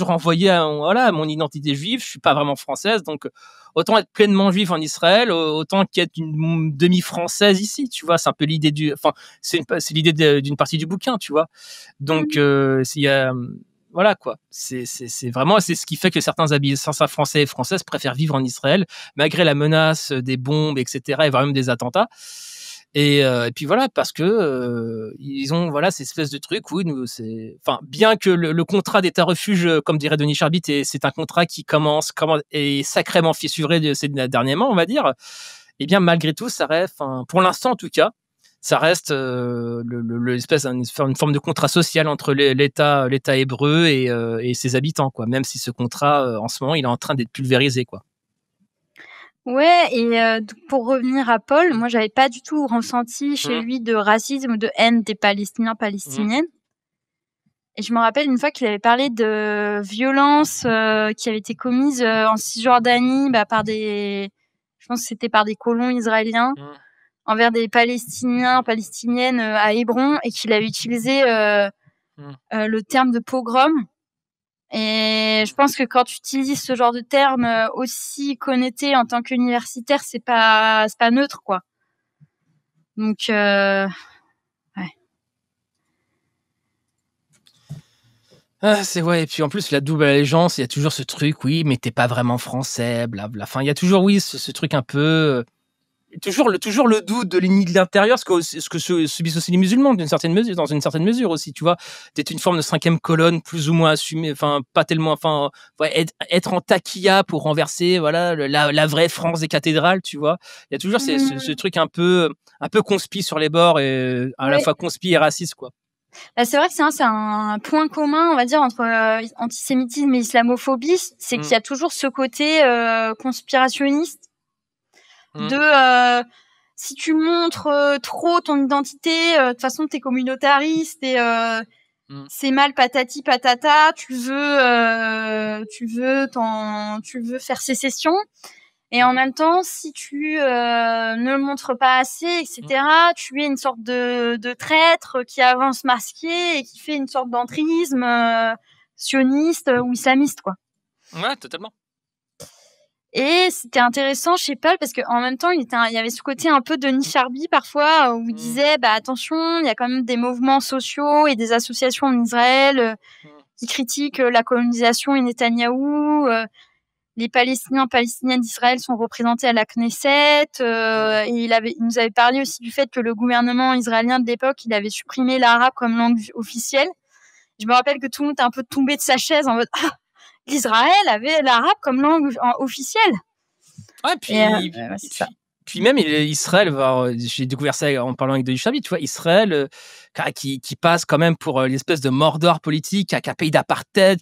envoyé à mon identité juive, je suis pas vraiment française, donc autant être pleinement juif en Israël, autant qu'être une demi-française ici, tu vois. C'est un peu l'idée c'est l'idée d'une partie du bouquin, tu vois. Donc voilà quoi. C'est vraiment ce qui fait que certains Français et Françaises préfèrent vivre en Israël malgré la menace des bombes, etc. et voire même des attentats. Et puis voilà, parce que ils ont cette espèce de truc où bien que le contrat d'état refuge, comme dirait Denis Charbit, c'est un contrat qui commence est sacrément fissuré ces dernièrement, on va dire. Et bien malgré tout, ça reste, pour l'instant en tout cas, ça reste une forme de contrat social entre l'État hébreu et ses habitants, quoi. Même si ce contrat, en ce moment, il est en train d'être pulvérisé, quoi. Ouais, et pour revenir à Paul, moi j'avais pas du tout ressenti chez lui de racisme ou de haine des Palestiniens, palestiniennes. Et je me rappelle une fois qu'il avait parlé de violences qui avaient été commises en Cisjordanie je pense que c'était par des colons israéliens envers des Palestiniens, palestiniennes à Hébron, et qu'il avait utilisé le terme de pogrom. Et je pense que quand tu utilises ce genre de terme aussi connoté en tant qu'universitaire, c'est pas neutre, quoi. Donc, ouais. Et puis en plus la double allégeance, il y a toujours ce truc, oui, mais t'es pas vraiment français, blabla. Enfin, il y a toujours, ce truc un peu, toujours le doute de l'ennemi de l'intérieur, ce que subissent aussi les musulmans dans une certaine mesure aussi, tu vois. T'es une forme de cinquième colonne plus ou moins assumée, pas tellement, être en taquilla pour renverser, la vraie France des cathédrales, tu vois. Il y a toujours ce truc un peu conspi sur les bords et à la fois conspi et raciste, quoi. Bah, c'est vrai que c'est un point commun, on va dire, entre antisémitisme et islamophobie, c'est qu'il y a toujours ce côté conspirationniste de si tu montres trop ton identité, de toute façon t'es communautariste et c'est mal patati patata, tu veux faire sécession. Et en même temps, si tu ne le montres pas assez, etc., tu es une sorte de traître qui avance masqué et qui fait une sorte d'entrisme sioniste ou islamiste, quoi. Ouais, totalement. Et c'était intéressant chez Paul parce qu'en même temps, il y avait ce côté un peu Denis Charby parfois où il disait bah attention, il y a quand même des mouvements sociaux et des associations en Israël qui critiquent la colonisation et Netanyahou. Les Palestiniennes d'Israël sont représentés à la Knesset. Et il nous avait parlé aussi du fait que le gouvernement israélien de l'époque, il avait supprimé l'arabe comme langue officielle. Je me rappelle que tout le monde était un peu tombé de sa chaise en mode l'Israël avait l'arabe comme langue officielle. Ouais, puis même Israël, j'ai découvert ça en parlant avec Denis Charby, tu vois, Israël qui passe quand même pour l'espèce de Mordor politique, un pays d'apartheid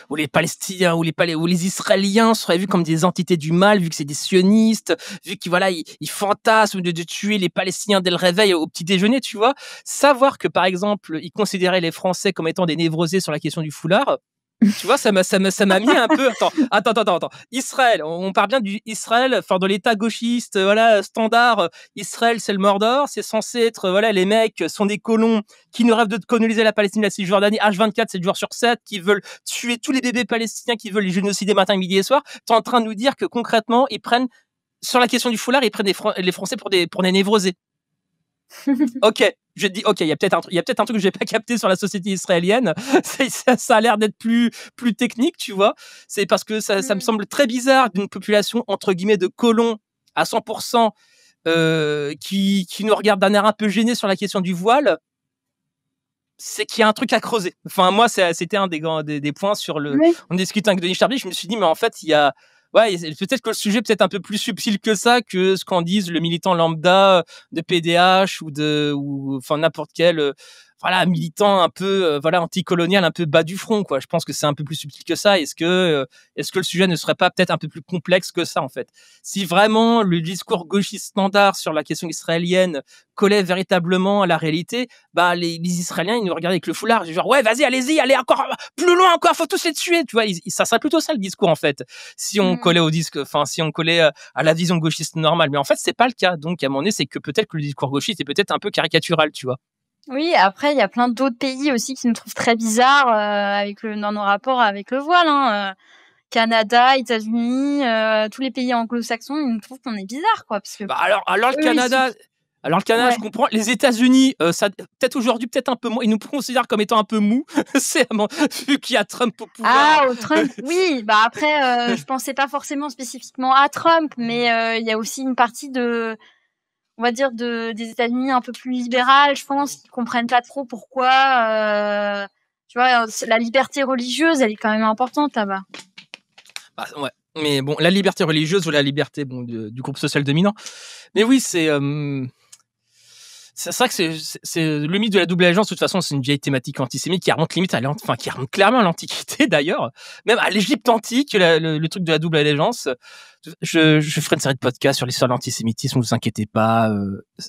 où les Palestiniens ou les Israéliens seraient vus comme des entités du mal, vu que c'est des sionistes, vu qu'ils ils fantasment de tuer les Palestiniens dès le réveil au petit déjeuner, tu vois. Savoir que, par exemple, ils considéraient les Français comme étant des névrosés sur la question du foulard. Tu vois, ça m'a mis un peu. Attends. Israël, on parle bien du Israël, enfin de l'État gauchiste, voilà, standard. Israël, c'est le Mordor, c'est censé être, voilà, les mecs sont des colons qui ne rêvent de coloniser la Palestine, la Cisjordanie, H24, 7 jours sur 7, qui veulent tuer tous les bébés palestiniens, qui veulent les génocider matin, midi et soir. T'es en train de nous dire que concrètement, ils prennent, sur la question du foulard, ils prennent les Français pour des névrosés. Ok, je te dis, ok, il y a peut-être un truc que j'ai pas capté sur la société israélienne. Ça a l'air d'être plus technique, tu vois. C'est parce que ça me semble très bizarre d'une population entre guillemets de colons à 100% qui nous regarde d'un air un peu gêné sur la question du voile. C'est qu'il y a un truc à creuser. Enfin, moi, c'était un des points sur le. Oui. On discute avec Denis Charby, je me suis dit, mais en fait, il y a. Ouais, peut-être que le sujet est peut-être un peu plus subtil que ça, que ce qu'en disent le militant lambda de PDH ou enfin n'importe quel voilà, militant un peu voilà, anticolonial, un peu bas du front, quoi. Je pense que c'est un peu plus subtil que ça. Est-ce que le sujet ne serait pas peut-être un peu plus complexe que ça, en fait? Si vraiment le discours gauchiste standard sur la question israélienne collait véritablement à la réalité, bah les Israéliens, ils nous regardaient avec le foulard, genre ouais, vas-y, allez-y, allez encore plus loin encore, faut tous les tuer, tu vois. Ça serait plutôt ça le discours, en fait, si on collait au disque, enfin si on collait à la vision gauchiste normale. Mais en fait, c'est pas le cas. Donc à un moment donné, c'est que peut-être que le discours gauchiste est peut-être un peu caricatural, tu vois. Oui, après il y a plein d'autres pays aussi qui nous trouvent très bizarres dans nos rapports avec le voile. Canada, États-Unis, tous les pays anglo-saxons, ils nous trouvent qu'on est bizarre, quoi. Parce que bah alors le Canada. Alors le Canada, ouais. Je comprends. Les États-Unis, ça peut-être aujourd'hui, peut-être un peu moins. Ils nous considèrent comme étant un peu mous. C'est vu qu'il y a Trump au pouvoir. Ah, au Trump, oui. Bah après, je pensais pas forcément spécifiquement à Trump, mais il y a aussi une partie on va dire des États-Unis un peu plus libérales, je pense, qui comprennent pas trop pourquoi. Tu vois, la liberté religieuse, elle est quand même importante là-bas. Bah, ouais. Mais bon, la liberté religieuse ou la liberté du groupe social dominant. Mais oui, c'est vrai que c'est le mythe de la double allégeance. De toute façon, c'est une vieille thématique antisémite qui remonte limite qui remonte clairement à l'Antiquité d'ailleurs, même à l'Égypte antique, le truc de la double allégeance. Je ferai une série de podcasts sur l'histoire de l'antisémitisme, ne vous inquiétez pas,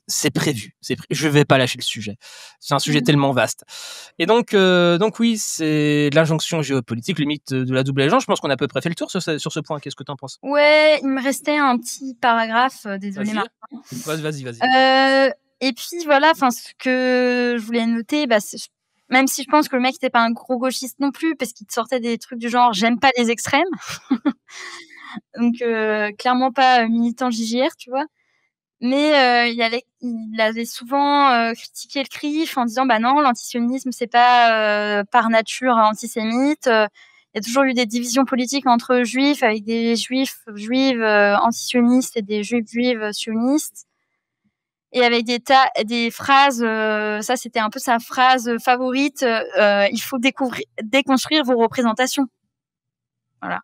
c'est prévu. Je vais pas lâcher le sujet. C'est un sujet tellement vaste. Et donc oui, c'est de l'injonction géopolitique, le mythe de la double allégeance. Je pense qu'on a à peu près fait le tour sur ce point. Qu'est-ce que tu en penses? Ouais, il me restait un petit paragraphe, désolé Martin. Vas-y. Et puis voilà, enfin ce que je voulais noter, bah, même si je pense que le mec n'était pas un gros gauchiste non plus, parce qu'il te sortait des trucs du genre j'aime pas les extrêmes, donc clairement pas militant JGR, tu vois. Mais il avait souvent critiqué le CRIF en disant bah non, l'antisionisme c'est pas par nature antisémite. Il y a toujours eu des divisions politiques entre juifs, avec des juives antisionistes et des juives sionistes. Et avec des phrases, ça c'était un peu sa phrase favorite, il faut déconstruire vos représentations. Voilà.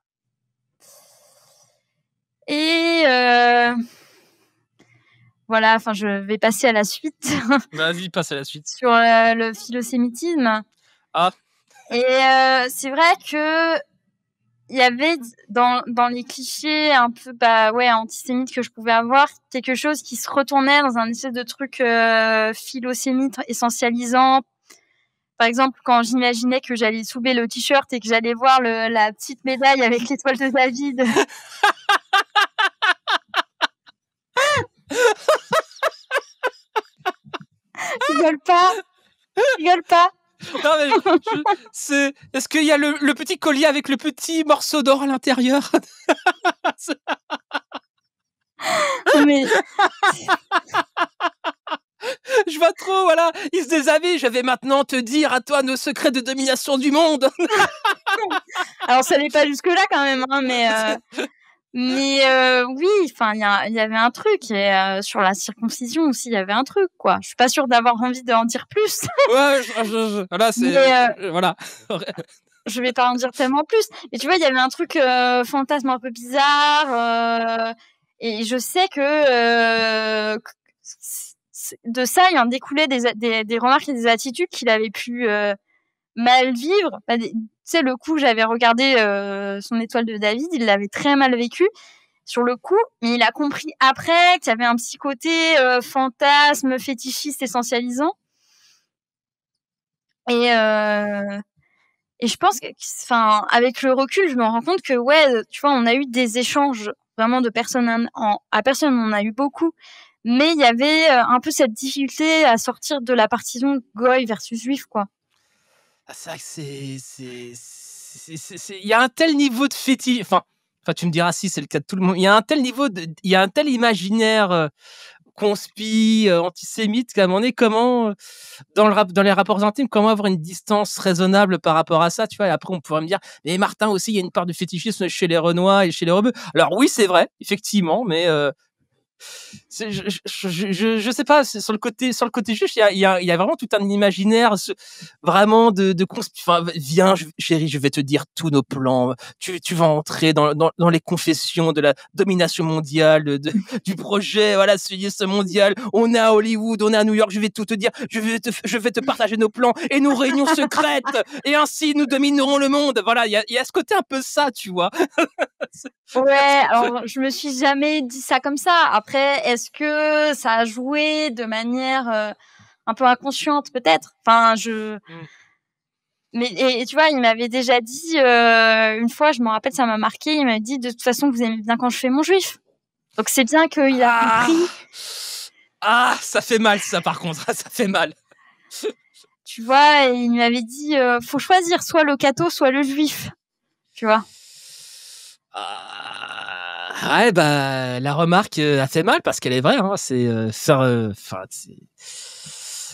Et Voilà, enfin, je vais passer à la suite Vas-y, passe à la suite. sur le philosémitisme. Ah. Et c'est vrai que il y avait dans les clichés un peu antisémites que je pouvais avoir quelque chose qui se retournait dans un espèce de truc philosémite essentialisant. Par exemple, quand j'imaginais que j'allais soulever le t-shirt et que j'allais voir la petite médaille avec l'étoile de David. Rigole pas. Non, mais est-ce qu'il y a le petit collier avec le petit morceau d'or à l'intérieur? Mais je vois trop, voilà, il se déshabille, je vais maintenant te dire à toi nos secrets de domination du monde. Alors ça n'est pas jusque là quand même, hein, mais oui, enfin il y avait un truc et sur la circoncision aussi il y avait un truc quoi. Je suis pas sûre d'avoir envie d'en dire plus. Ouais, voilà, c'est voilà. Je vais pas en dire tellement plus. Mais tu vois, il y avait un truc fantasme un peu bizarre et je sais que de ça il en découlait des remarques et des attitudes qu'il avait pu mal vivre. Tu sais, le coup, j'avais regardé son étoile de David, il l'avait très mal vécu sur le coup, mais il a compris après qu'il y avait un petit côté fantasme, fétichiste, essentialisant. Et je pense que, enfin, avec le recul, je me rends compte que, ouais, tu vois, on a eu des échanges vraiment de personne à personne, on en a eu beaucoup. Mais il y avait un peu cette difficulté à sortir de la partition goy versus juif, quoi. Ah, c'est vrai que il y a un tel niveau de fétiche. Enfin, tu me diras si c'est le cas de tout le monde. Il y a un tel niveau il y a un tel imaginaire conspi, antisémite qu'à un moment donné, comment dans les rapports intimes, comment avoir une distance raisonnable par rapport à ça, tu vois? Et après, on pourrait me dire, mais Martin aussi, il y a une part de fétichisme chez les Renois et chez les Rebeux. Alors oui, c'est vrai, effectivement, mais je sais pas, sur le côté juif, il y a vraiment tout un imaginaire vraiment enfin, viens chérie, je vais te dire tous nos plans, tu vas entrer dans les confessions de la domination mondiale, du projet, voilà, ce mondial, on est à Hollywood, on est à New York, je vais tout te dire, je vais te partager nos plans et nos réunions secrètes, et ainsi nous dominerons le monde. Voilà, il y a ce côté un peu ça, tu vois. Ouais, alors je me suis jamais dit ça comme ça. Après, est-ce que ça a joué de manière un peu inconsciente peut-être? Enfin, mais et tu vois, il m'avait déjà dit une fois, je me rappelle, ça m'a marqué. Il m'a dit de toute façon, vous aimez bien quand je fais mon juif. Donc c'est bien qu'il a compris. Ah, ça fait mal ça par contre, ça fait mal. Tu vois, et il m'avait dit faut choisir soit le catho, soit le juif. Tu vois. Ouais, bah la remarque a fait mal parce qu'elle est vraie. Hein, c'est faire,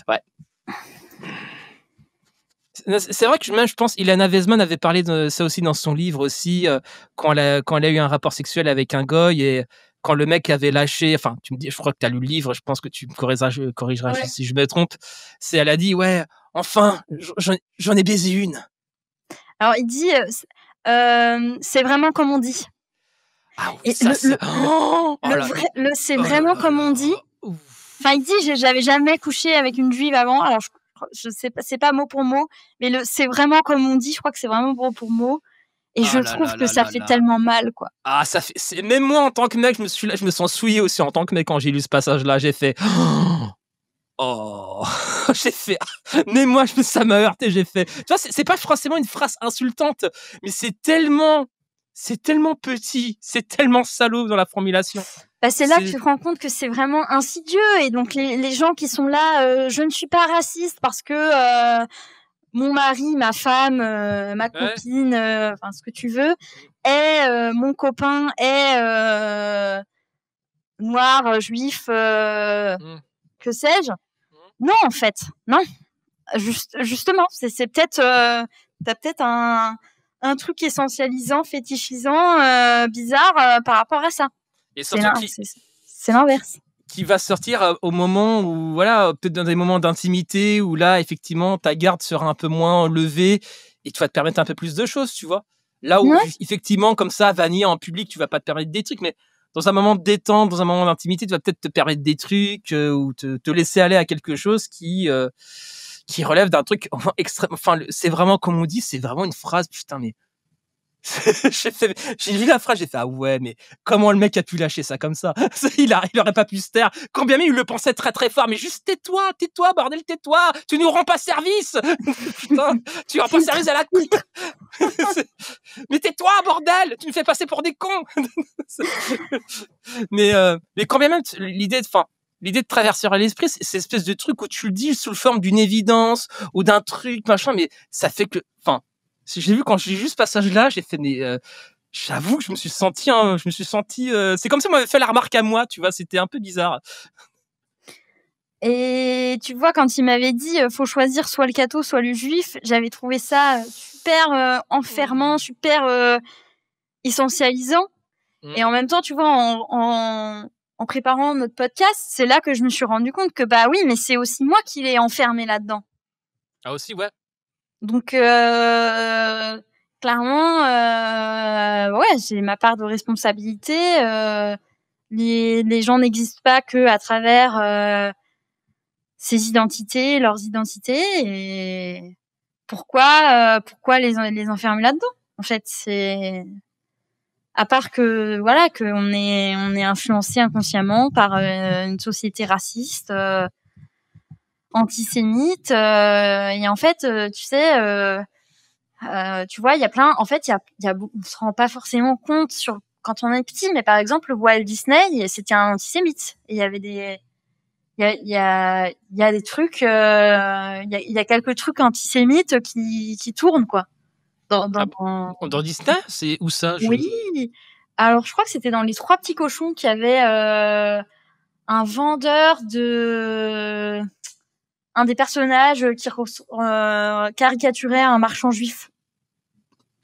ouais. C'est vrai que même je pense Ilana Weizmann avait parlé de ça aussi dans son livre aussi quand elle a eu un rapport sexuel avec un goy et quand le mec avait lâché, enfin tu me dis, je crois que tu as lu le livre, je pense que tu me corrigeras Ouais. si je me trompe. Elle a dit ouais, enfin j'en ai baisé une. Alors il dit c'est vraiment comme on dit. Ah oui, ça c'est. C'est vraiment comme on dit. Enfin, il dit j'avais jamais couché avec une juive avant. Alors je sais pas, c'est pas mot pour mot, mais c'est vraiment comme on dit. Je crois que c'est vraiment mot pour mot. Et je trouve que ça fait tellement mal, quoi. Ah, ça fait. Même moi en tant que mec, je me sens souillé aussi en tant que mec quand j'ai lu ce passage-là. J'ai fait. Oh, j'ai fait. Mais moi, ça m'a heurté. J'ai fait. Tu vois, c'est pas forcément une phrase insultante, mais c'est tellement petit, c'est tellement salaud dans la formulation. Bah, c'est là que tu te rends compte que c'est vraiment insidieux. Et donc, les gens qui sont là, je ne suis pas raciste parce que mon mari, ma femme, ma copine, enfin, ce que tu veux, est mon copain est noir, juif, que sais-je. Non, en fait, non. Justement, c'est peut-être, t'as peut-être un truc essentialisant, fétichisant, bizarre par rapport à ça. Et c'est l'inverse. Qui va sortir au moment où, voilà, peut-être dans des moments d'intimité où là, effectivement, ta garde sera un peu moins levée et tu vas te permettre un peu plus de choses, tu vois. Là où, effectivement, comme ça, vanille en public, tu vas pas te permettre des trucs, mais dans un moment de détente, dans un moment d'intimité, tu vas peut-être te permettre des trucs ou te laisser aller à quelque chose qui relève d'un truc extrême. Enfin, c'est vraiment comme on dit, c'est vraiment une phrase. Putain, mais j'ai lu la phrase, j'ai fait ah ouais, mais comment le mec a pu lâcher ça comme ça? Il aurait pas pu se taire. Quand bien même il le pensait très très fort, mais juste tais-toi, bordel, tais-toi. Tu nous rends pas service. Putain, tu rends pas service à la coupe. Mais tais-toi, bordel. Tu me fais passer pour des cons. mais quand bien même l'idée de traverser à l'esprit, c'est cette espèce de truc où tu le dis sous forme d'une évidence ou d'un truc machin, mais ça fait que, enfin. J'ai vu quand j'ai vu ce passage-là, j'ai fait mais j'avoue que je me suis senti c'est comme si on m'avait fait la remarque à moi, tu vois, c'était un peu bizarre. Et tu vois, quand il m'avait dit faut choisir soit le catho, soit le juif, j'avais trouvé ça super enfermant, super essentialisant. Et en même temps, tu vois, en préparant notre podcast, c'est là que je me suis rendu compte que bah oui, mais c'est aussi moi qui l'ai enfermé là-dedans. Ah aussi, ouais. Donc clairement, ouais, j'ai ma part de responsabilité. Les gens n'existent pas que à travers ces identités, leurs identités. Et pourquoi les enfermer là-dedans? En fait, c'est à part que voilà qu'on est influencé inconsciemment par une société raciste. Antisémite et en fait tu sais tu vois il y a plein en fait il y a on se rend pas forcément compte sur quand on est petit, mais par exemple Walt Disney c'était un antisémite et il y avait des il y a des trucs il y a quelques trucs antisémites qui tournent quoi dans Disney, c'est où ça? Oui, alors je crois que c'était dans Les Trois Petits Cochons qu'il y avait un vendeur de un des personnages qui caricaturait un marchand juif.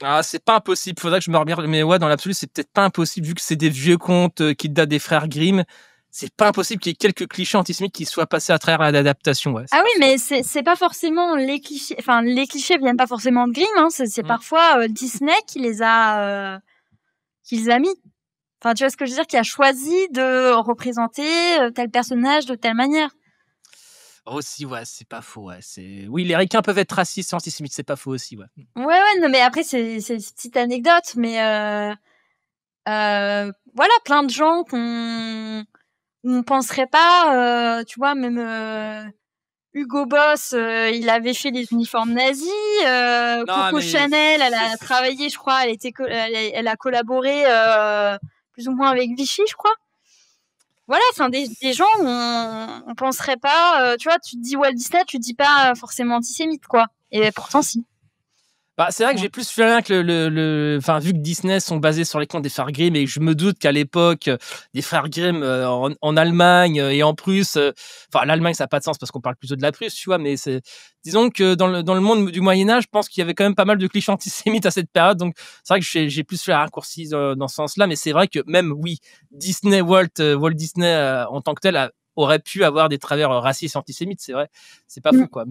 Ah, c'est pas impossible. Faudrait que je me regarde. Mais ouais, dans l'absolu, c'est peut-être pas impossible vu que c'est des vieux contes qui datent des frères Grimm. C'est pas impossible qu'il y ait quelques clichés antisémites qui soient passés à travers l'adaptation. Ouais, ah oui, mais c'est pas forcément les clichés. Enfin, les clichés viennent pas forcément de Grimm. Hein, c'est parfois Disney qui les a mis. Enfin, tu vois ce que je veux dire, qui a choisi de représenter tel personnage de telle manière. Aussi, ouais, c'est pas faux. Ouais, oui, les ricains peuvent être racistes et antisémites, c'est pas faux aussi. Ouais. Ouais, non, mais après c'est une petite anecdote, mais voilà, plein de gens on penserait pas, tu vois, même Hugo Boss, il avait fait les uniformes nazis. Coco Chanel, elle a travaillé, je crois, elle a collaboré plus ou moins avec Vichy, je crois. Voilà, enfin des gens on penserait pas, tu vois, tu te dis Walt Disney, tu te dis pas forcément antisémite, quoi. Et pourtant si. Bah, c'est vrai que j'ai plus fait rien que enfin, vu que Disney sont basés sur les contes des frères Grimm et je me doute qu'à l'époque, des frères Grimm en Allemagne et en Prusse, enfin, l'Allemagne, ça n'a pas de sens parce qu'on parle plutôt de la Prusse, tu vois, mais disons que dans le monde du Moyen-Âge, je pense qu'il y avait quand même pas mal de clichés antisémites à cette période, donc c'est vrai que j'ai plus fait un raccourci dans ce sens-là, mais c'est vrai que même, oui, Walt Disney en tant que tel aurait pu avoir des travers racistes antisémites, c'est vrai, c'est pas fou, quoi.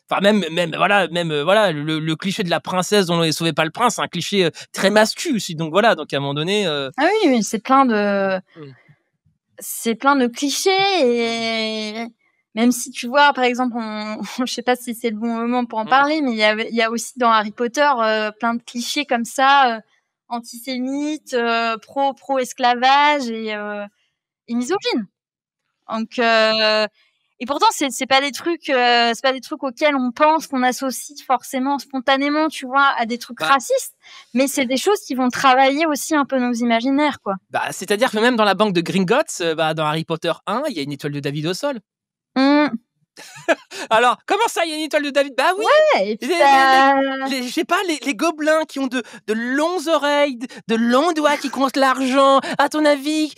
Enfin, même voilà, le cliché de la princesse dont on ne sauvait pas le prince, c'est un cliché très masculin aussi. Donc voilà, donc à un moment donné. Ah oui, c'est plein de clichés et même si tu vois, par exemple, je sais pas si c'est le bon moment pour en parler, mais il y a aussi dans Harry Potter plein de clichés comme ça, antisémites, pro esclavage et misogynes. Donc et pourtant c'est pas des trucs auxquels on pense, qu'on associe forcément spontanément, tu vois, à des trucs racistes, mais c'est des choses qui vont travailler aussi un peu nos imaginaires, quoi. Bah, c'est-à-dire que même dans la banque de Gringotts, dans Harry Potter 1, il y a une étoile de David au sol. Alors, comment ça, il y a une étoile de David? Bah oui. Ouais, et puis je sais pas, les gobelins qui ont de longues oreilles, de longs doigts qui comptent l'argent. À ton avis,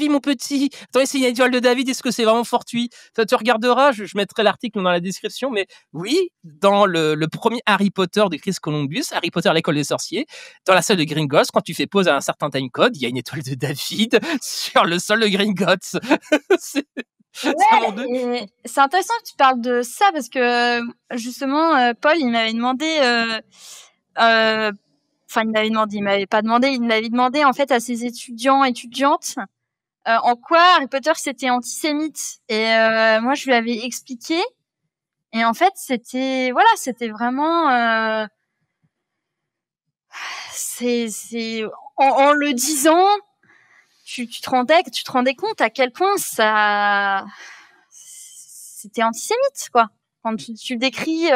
mon petit, attends, c'est une étoile de David, est-ce que c'est vraiment fortuit? Ça, tu regarderas, je mettrai l'article dans la description, mais oui, dans le premier Harry Potter de Chris Columbus, Harry Potter l'école des sorciers, dans la salle de Gringotts, quand tu fais pause à un certain timecode, il y a une étoile de David sur le sol de Gringotts. Ouais, c'est intéressant que tu parles de ça parce que justement Paul il m'avait demandé enfin il m'avait pas demandé, il m'avait demandé en fait à ses étudiants étudiantes en quoi Harry Potter c'était antisémite. Et moi, je lui avais expliqué. Et en fait, c'était vraiment, c'est en le disant, tu te rendais compte à quel point c'était antisémite, quoi. Quand tu décris,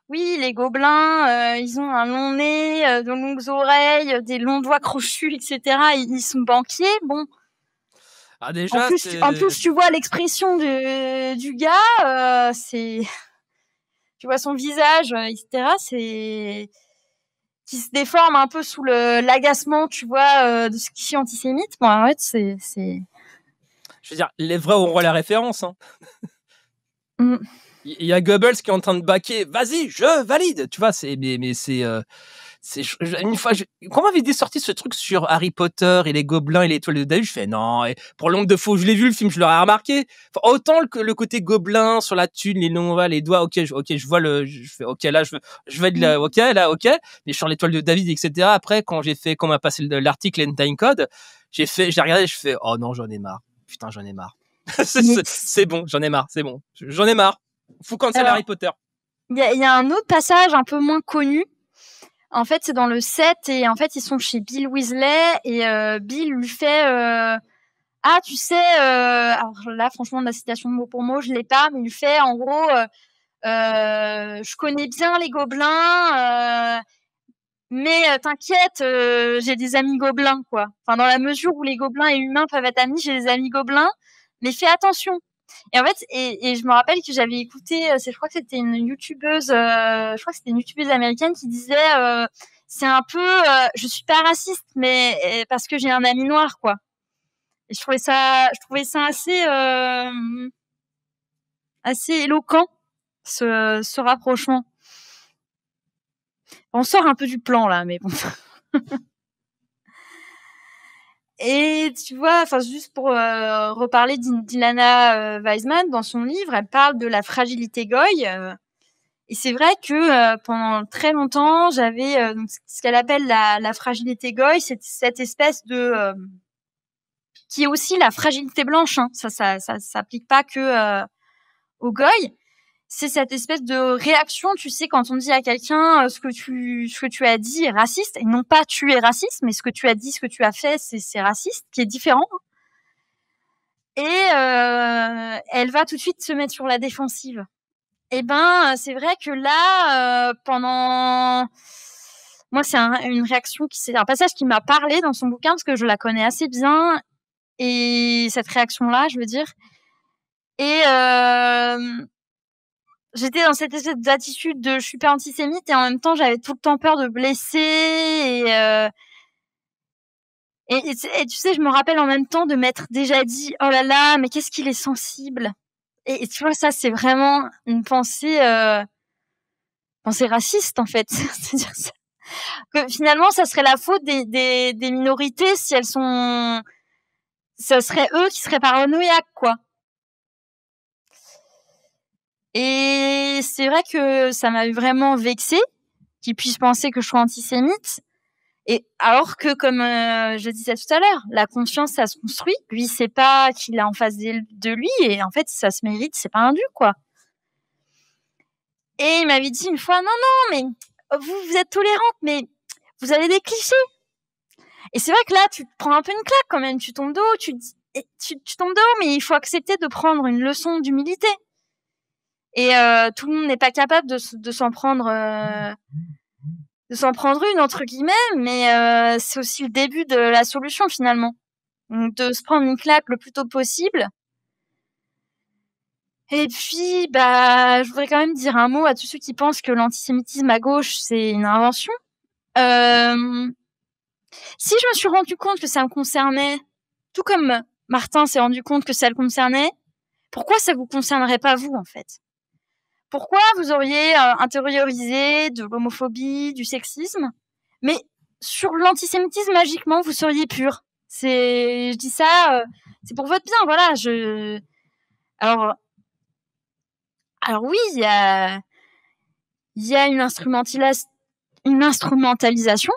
oui, les gobelins, ils ont un long nez, de longues oreilles, des longs doigts crochus, etc. Ils sont banquiers. Bon. Ah, déjà, En plus, tu vois l'expression du gars, tu vois son visage, etc. C'est qui se déforme un peu sous l'agacement, tu vois, de ce qui est antisémite. Bon, en fait, c'est. Je veux dire, les vrais auront la référence. Hein. Mm. Il y a Goebbels qui est en train de baquer. Vas-y, je valide. Tu vois, mais c'est. Une fois, quand m'avait sorti ce truc sur Harry Potter et les gobelins et l'étoile de David, je fais non. Et pour l'ombre de faux, je l'ai vu le film, je l'aurais remarqué. Enfin, autant le côté gobelin sur la thune, les noms, les doigts, ok, je vois je fais ok là, je vais de la, ok là, ok. Mais sur l'étoile de David, etc. Après, quand on m'a passé l'article and time code, j'ai regardé, je fais oh non, j'en ai marre. Putain, j'en ai marre. c'est bon, j'en ai marre, c'est bon, j'en ai marre. Faut cancel Harry Potter. Il y a un autre passage un peu moins connu. En fait, c'est dans le 7 et en fait, ils sont chez Bill Weasley et Bill lui fait ah, tu sais, alors là, franchement, la citation mot pour mot, je l'ai pas, mais il lui fait en gros, je connais bien les gobelins, mais t'inquiète, j'ai des amis gobelins, quoi. Enfin, dans la mesure où les gobelins et humains peuvent être amis, j'ai des amis gobelins, mais fais attention. Et en fait, et je me rappelle que j'avais écouté, je crois que c'était une youtubeuse, américaine qui disait, c'est un peu, je suis pas raciste, mais parce que j'ai un ami noir, quoi. Et je trouvais ça assez éloquent, ce rapprochement. On sort un peu du plan là, mais bon. Et tu vois, enfin juste pour reparler d'Ilana Weisman, dans son livre, elle parle de la fragilité goy. Et c'est vrai que pendant très longtemps, j'avais ce qu'elle appelle la fragilité goy, c'est cette espèce de qui est aussi la fragilité blanche. Hein. Ça s'applique pas que aux goy. C'est cette espèce de réaction, tu sais, quand on dit à quelqu'un ce que tu as dit est raciste, et non pas tu es raciste, mais ce que tu as dit, ce que tu as fait, c'est raciste, qui est différent. Et elle va tout de suite se mettre sur la défensive. Et ben, c'est vrai que là, pendant... Moi, c'est une réaction c'est un passage qui m'a parlé dans son bouquin, parce que je la connais assez bien, et cette réaction-là, je veux dire. Et j'étais dans cette espèce d'attitude de je suis pas antisémite et en même temps j'avais tout le temps peur de blesser et tu sais, je me rappelle en même temps de m'être déjà dit oh là là, mais qu'est-ce qu'il est sensible. Et tu vois, ça c'est vraiment une pensée raciste en fait. C'est-à-dire ça. Que finalement ça serait la faute des minorités si elles sont, ça serait eux qui seraient paranoïaques, quoi. Et c'est vrai que ça m'a vraiment vexée qu'ils puissent penser que je suis antisémite. Et alors que, comme je disais tout à l'heure, la confiance, ça se construit. Lui, c'est pas qu'il a en face de lui, et en fait, ça se mérite, c'est pas un dû, quoi. Et il m'avait dit une fois, non, mais vous êtes tolérante, mais vous avez des clichés. Et c'est vrai que là, tu te prends un peu une claque quand même, tu tombes de haut, tu tombes de haut, mais il faut accepter de prendre une leçon d'humilité. Et tout le monde n'est pas capable de s'en prendre une, entre guillemets, mais c'est aussi le début de la solution finalement. Donc, de se prendre une claque le plus tôt possible. Et puis, je voudrais quand même dire un mot à tous ceux qui pensent que l'antisémitisme à gauche, c'est une invention. Si je me suis rendu compte que ça me concernait, tout comme Martin s'est rendu compte que ça le concernait, pourquoi ça vous concernerait pas vous, en fait? Pourquoi vous auriez intériorisé de l'homophobie, du sexisme, mais sur l'antisémitisme, magiquement, vous seriez pur? Je dis ça, c'est pour votre bien, voilà. Alors oui, il y a une instrumentalisation,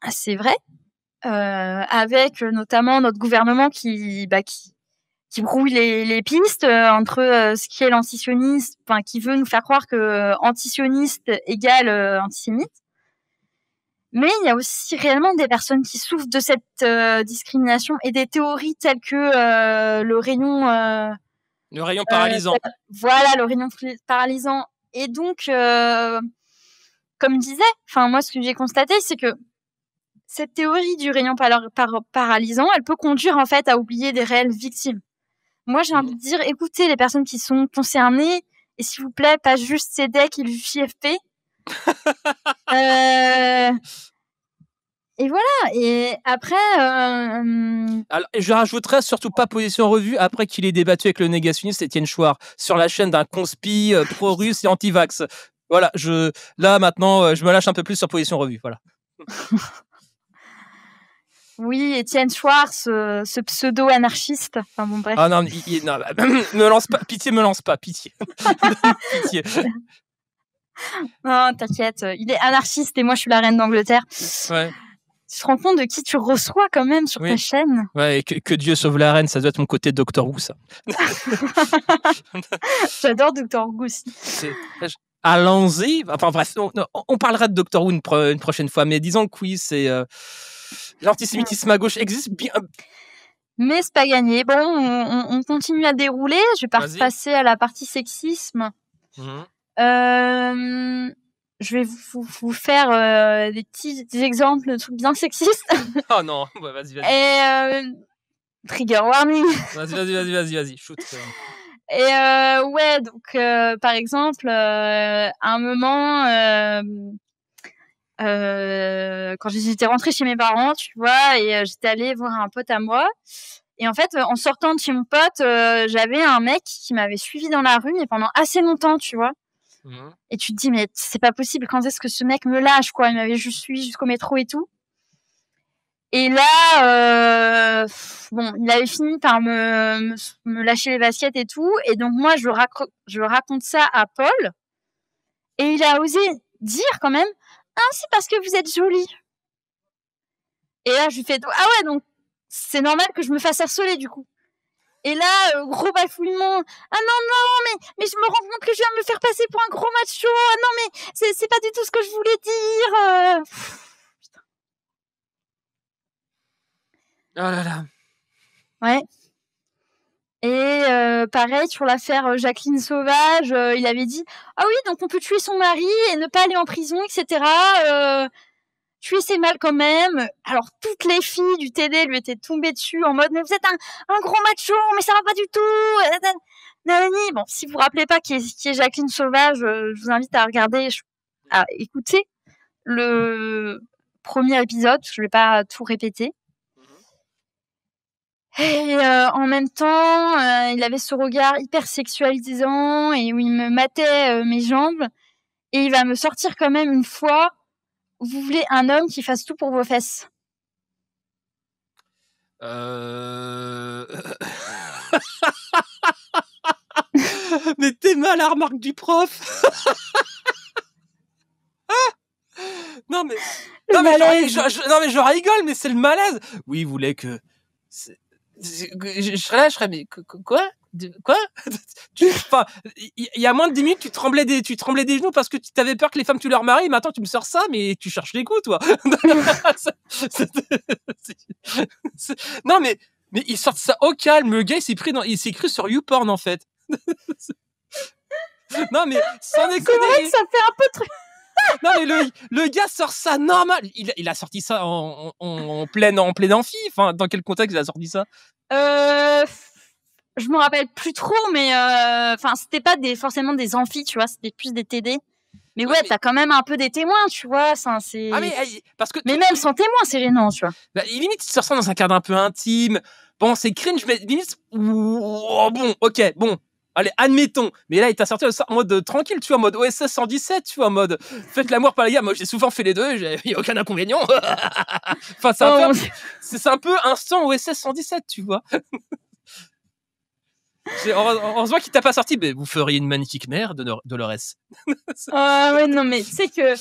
c'est vrai. avec notamment notre gouvernement qui brouille les pistes entre ce qui est l'antisionisme, enfin qui veut nous faire croire que antisioniste égale antisémite. Mais il y a aussi réellement des personnes qui souffrent de cette discrimination et des théories telles que le rayon paralysant. Voilà, le rayon paralysant. Et donc, comme je disais, enfin moi, ce que j'ai constaté, c'est que cette théorie du rayon paralysant, elle peut conduire en fait à oublier des réelles victimes. Moi, j'ai envie de dire, écoutez les personnes qui sont concernées, et s'il vous plaît, pas juste CEDEC et le JFP. Et voilà. Et après, alors, je rajouterais surtout pas Position Revue après qu'il ait débattu avec le négationniste Étienne Chouard sur la chaîne d'un conspi pro-russe et anti-vax. Voilà, là maintenant, je me lâche un peu plus sur Position Revue. Voilà. Oui, Étienne Chouard, ce pseudo-anarchiste. Enfin bon, bref. Ah non, non, me lance pas, pitié, me lance pas, pitié. Pitié. Non, t'inquiète, il est anarchiste et moi je suis la reine d'Angleterre. Ouais. Tu te rends compte de qui tu reçois quand même sur ta chaîne? Ouais, et que Dieu sauve la reine, ça doit être mon côté Doctor Who, ça. J'adore Doctor Who aussi. Allons-y. Enfin bref, on parlera de Doctor Who une prochaine fois, mais disons que oui, c'est l'antisémitisme à gauche existe bien. Mais c'est pas gagné. Bon, on continue à dérouler. Je vais pas passer à la partie sexisme. Je vais vous faire des petits exemples de trucs bien sexistes. Oh non, ouais, vas-y. Et trigger warning. Vas-y, shoot. Et ouais, donc par exemple, à un moment, quand j'étais rentrée chez mes parents, tu vois, et j'étais allée voir un pote à moi. Et en fait, en sortant de chez mon pote, j'avais un mec qui m'avait suivi dans la rue, mais pendant assez longtemps, tu vois. Et tu te dis, mais c'est pas possible, quand est-ce que ce mec me lâche, quoi? Il m'avait juste suivi jusqu'au métro et tout. Et là, bon, il avait fini par me lâcher les baskets et tout. Et donc, moi, je raconte ça à Paul. Et il a osé dire quand même, ah, c'est parce que vous êtes jolie. Et là, je lui fais, ah ouais, donc c'est normal que je me fasse harceler du coup. Et là, gros bafouillement. Ah non, mais je me rends compte que je viens de me faire passer pour un gros macho. Ah non, mais c'est pas du tout ce que je voulais dire. Putain. Oh là là. Ouais. Et pareil, sur l'affaire Jacqueline Sauvage, il avait dit « Ah oui, donc on peut tuer son mari et ne pas aller en prison, etc. Tuer c'est mal quand même. » Alors toutes les filles du TD lui étaient tombées dessus en mode « Mais vous êtes un gros macho, mais ça va pas du tout. » Bon, si vous vous rappelez pas qui est Jacqueline Sauvage, je vous invite à regarder, à écouter le premier épisode, je vais pas tout répéter. Et en même temps, il avait ce regard hyper sexualisant et où il me matait mes jambes. Et il va me sortir quand même une fois, vous voulez un homme qui fasse tout pour vos fesses. Mais t'es mal à la remarque du prof. Non mais je rigole, mais c'est le malaise. Oui, il voulait que je serais là, quoi il y a moins de 10 minutes, tu tremblais des genoux parce que tu t'avais peur que les femmes tu leur maries. Maintenant, tu me sors ça, mais tu cherches les coups, toi. Non, mais ils sortent ça au calme. Le gars, il s'est cru sur YouPorn, en fait. Non, mais sans déconner. C'est vrai que ça fait un peu truc. Non, mais le gars sort ça normal. Il a sorti ça en pleine amphi. Enfin, dans quel contexte il a sorti ça? Je me rappelle plus trop, mais c'était pas forcément des amphis, tu vois, c'était plus des TD. Mais ouais, t'as quand même un peu des témoins, tu vois. C'est... Ah, parce que mais même sans témoin, c'est gênant, tu vois. Bah, limite, il sort ça dans un cadre un peu intime. Bon, c'est cringe, mais limite, bon, ok, bon. Allez, admettons. Mais là, il t'a sorti en mode tranquille, tu vois, en mode OSS 117, tu vois, en mode faites l'amour par les gars. Moi, j'ai souvent fait les deux, il n'y a aucun inconvénient. Enfin, c'est un peu instant OSS 117, tu vois. Heureusement qu'il t'a pas sorti, mais vous feriez une magnifique mère, Dolores. Ouais, non, mais tu sais que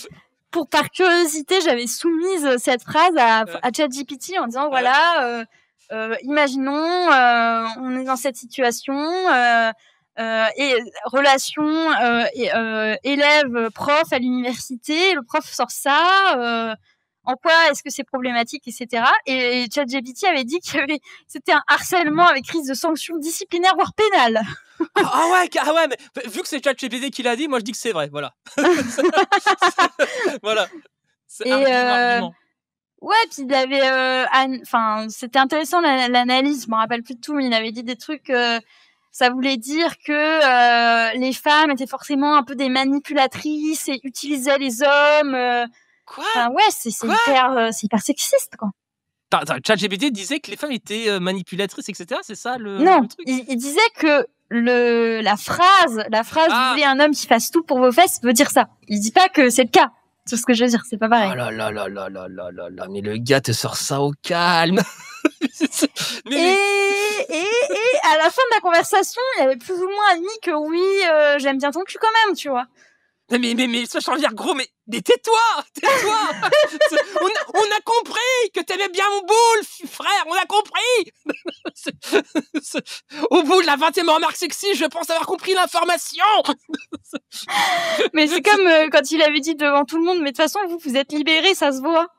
pour par curiosité, j'avais soumise cette phrase à ChatGPT en disant voilà, imaginons, on est dans cette situation et relation élève-prof à l'université, le prof sort ça. En quoi est-ce que c'est problématique, etc. Et ChatGPT avait dit que c'était un harcèlement avec risque de sanctions disciplinaires voire pénales. Ah ouais, mais vu que c'est ChatGPT qui l'a dit, moi je dis que c'est vrai, voilà. Voilà. C'est argument. Ouais, puis il avait, enfin, c'était intéressant l'analyse. Je me rappelle plus de tout, mais il avait dit des trucs. Ça voulait dire que les femmes étaient forcément un peu des manipulatrices et utilisaient les hommes. Quoi? Enfin, ouais, c'est hyper sexiste, quoi. ChatGPT disait que les femmes étaient manipulatrices, etc. C'est ça le truc? Il disait que la phrase vous voulez un homme qui fasse tout pour vos fesses veut dire ça. Il dit pas que c'est le cas. C'est ce que je veux dire, c'est pas pareil. Oh là là là là là là là là, mais le gars te sort ça au calme. Et à la fin de la conversation, il avait plus ou moins admis que oui, j'aime bien ton cul quand même, tu vois. Mais ça, je veux dire, gros, mais tais-toi. On a compris que t'aimais bien mon boule, frère, on a compris. Au bout de la 20e remarque sexy, je pense avoir compris l'information. Mais c'est comme quand il avait dit devant tout le monde, mais de toute façon, vous êtes libérés, ça se voit.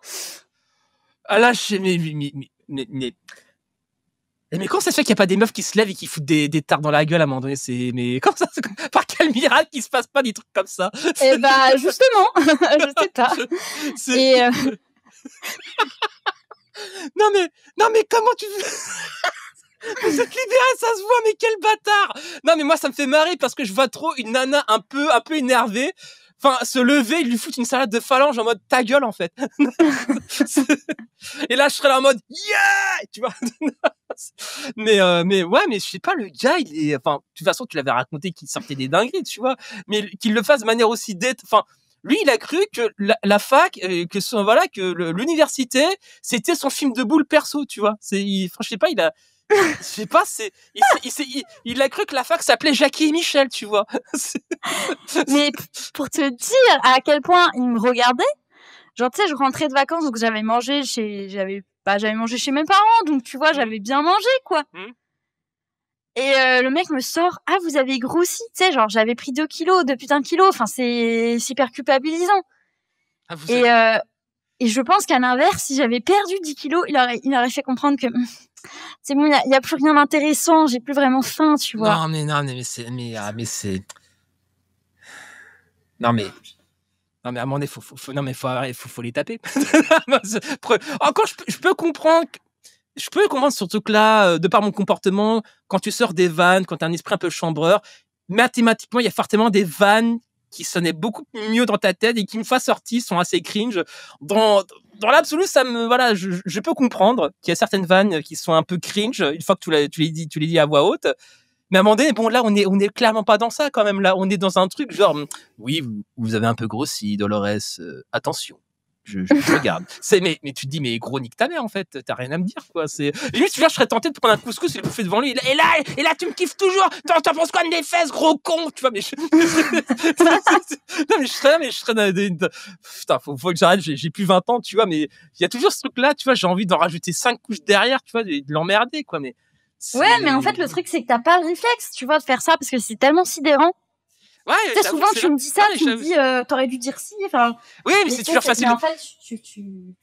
Ah là, mais comment ça se fait qu'il n'y a pas des meufs qui se lèvent et qui foutent des tartes dans la gueule à un moment donné? Mais comment ça, par quel miracle qu'il se passe pas des trucs comme ça? Eh bah, justement, je sais pas. Non mais comment tu vous êtes libéré, ça se voit, mais quel bâtard! Non mais moi ça me fait marrer parce que je vois trop une nana un peu énervée. Enfin, se lever, il lui fout une salade de phalange en mode ta gueule en fait. Et là je serais là en mode yeah, tu vois. Mais ouais, mais je sais pas, le gars il est, enfin, de toute façon tu l'avais raconté qu'il sortait des dingueries, tu vois, mais qu'il le fasse de manière aussi enfin, lui il a cru que la fac, que l'université c'était son film de boule perso, tu vois. Je sais pas, il a cru que la fac s'appelait Jackie et Michel, tu vois. Mais pour te dire à quel point il me regardait, genre tu sais, je rentrais de vacances, donc j'avais mangé chez mes parents, donc tu vois, j'avais bien mangé, quoi. Et le mec me sort, ah, vous avez grossi, tu sais, genre j'avais pris 2 kilos depuis 1 kilo, enfin c'est hyper culpabilisant. Et je pense qu'à l'inverse, si j'avais perdu 10 kilos, il aurait fait comprendre que c'est bon, il y a plus rien d'intéressant, j'ai plus vraiment faim, tu vois. Non mais c'est non mais à un moment donné, faut les taper. Encore, je peux comprendre. Je peux comprendre ce truc-là, de par mon comportement, quand tu sors des vannes, quand t'as un esprit un peu chambreur, mathématiquement, il y a forcément des vannes qui sonnaient beaucoup mieux dans ta tête et qui, une fois sorties, sont assez cringe. Dans l'absolu, je peux comprendre qu'il y a certaines vannes qui sont un peu cringe, une fois que tu les dis à voix haute. Mais à un moment donné, bon, là, on est clairement pas dans ça, quand même. Là, on est dans un truc genre, oui, vous avez un peu grossi, Dolores, attention. Je regarde. Mais tu te dis, mais gros, nique ta mère, en fait. T'as rien à me dire, quoi. Juste, je serais tenté de prendre un couscous et le bouffer devant lui. Et là, tu me kiffes toujours. T'en penses quoi de mes fesses, gros con? Tu vois, mais non, mais je serais putain, faut que j'arrête. J'ai plus 20 ans, tu vois, mais il y a toujours ce truc-là, tu vois, j'ai envie d'en rajouter 5 couches derrière, tu vois, de l'emmerder, quoi, mais. Ouais, mais en fait, le truc, c'est que t'as pas le réflexe, tu vois, de faire ça parce que c'est tellement sidérant. Ouais, tu sais, souvent, tu me dis ça, tu me dis, t'aurais dû dire si, enfin. Oui, mais c'est toujours facile. Mais en fait,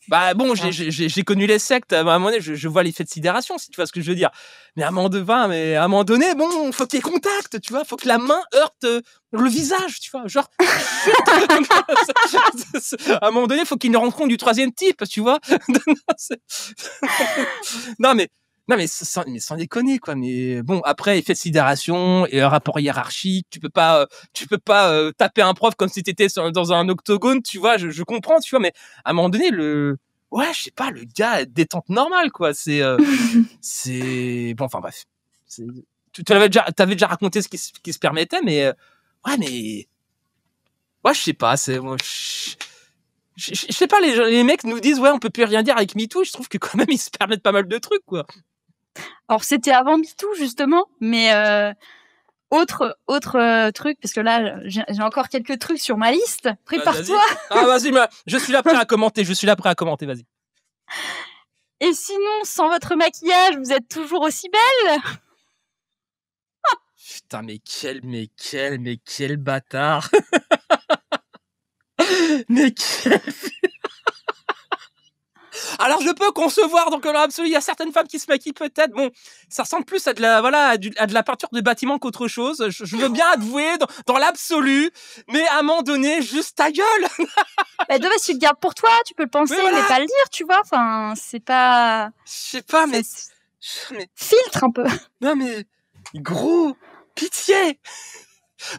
bah, bon, j'ai connu les sectes, à un moment donné, je vois l'effet de sidération, si tu vois ce que je veux dire. Mais à un moment donné, bon, faut qu'il y ait contact, tu vois, faut que la main heurte le visage, tu vois, genre. À un moment donné, faut qu'il y ait une rencontre du 3e type, tu vois. Non, mais sans déconner, quoi. Mais bon, après, effet de sidération et rapport hiérarchique, tu peux pas taper un prof comme si t'étais dans un octogone, tu vois. Je comprends, tu vois, mais à un moment donné, ouais, je sais pas, le gars détente normale, quoi. C'est bon, enfin bref. T'avais déjà raconté ce qui se permettait, mais ouais, mais ouais, je sais pas. Je sais pas, les mecs nous disent ouais, on peut plus rien dire avec MeToo. Je trouve que quand même ils se permettent pas mal de trucs, quoi. Alors c'était avant MeToo justement, mais autre truc, parce que là, j'ai encore quelques trucs sur ma liste. Prépare-toi. Vas-y, je suis là prêt à commenter. Vas-y. Et sinon, sans votre maquillage, vous êtes toujours aussi belle? Putain, mais quel bâtard. Mais quel... Alors, je peux concevoir, donc dans l'absolu, il y a certaines femmes qui se maquillent peut-être. Bon, ça ressemble plus à de la peinture de bâtiment qu'autre chose. Je veux bien avouer dans l'absolu, mais à un moment donné, juste ta gueule. Bah, dommage, tu le gardes pour toi, tu peux le penser, mais pas le dire, tu vois. Enfin, c'est pas. Je sais pas, mais filtre un peu. Non, mais gros, pitié.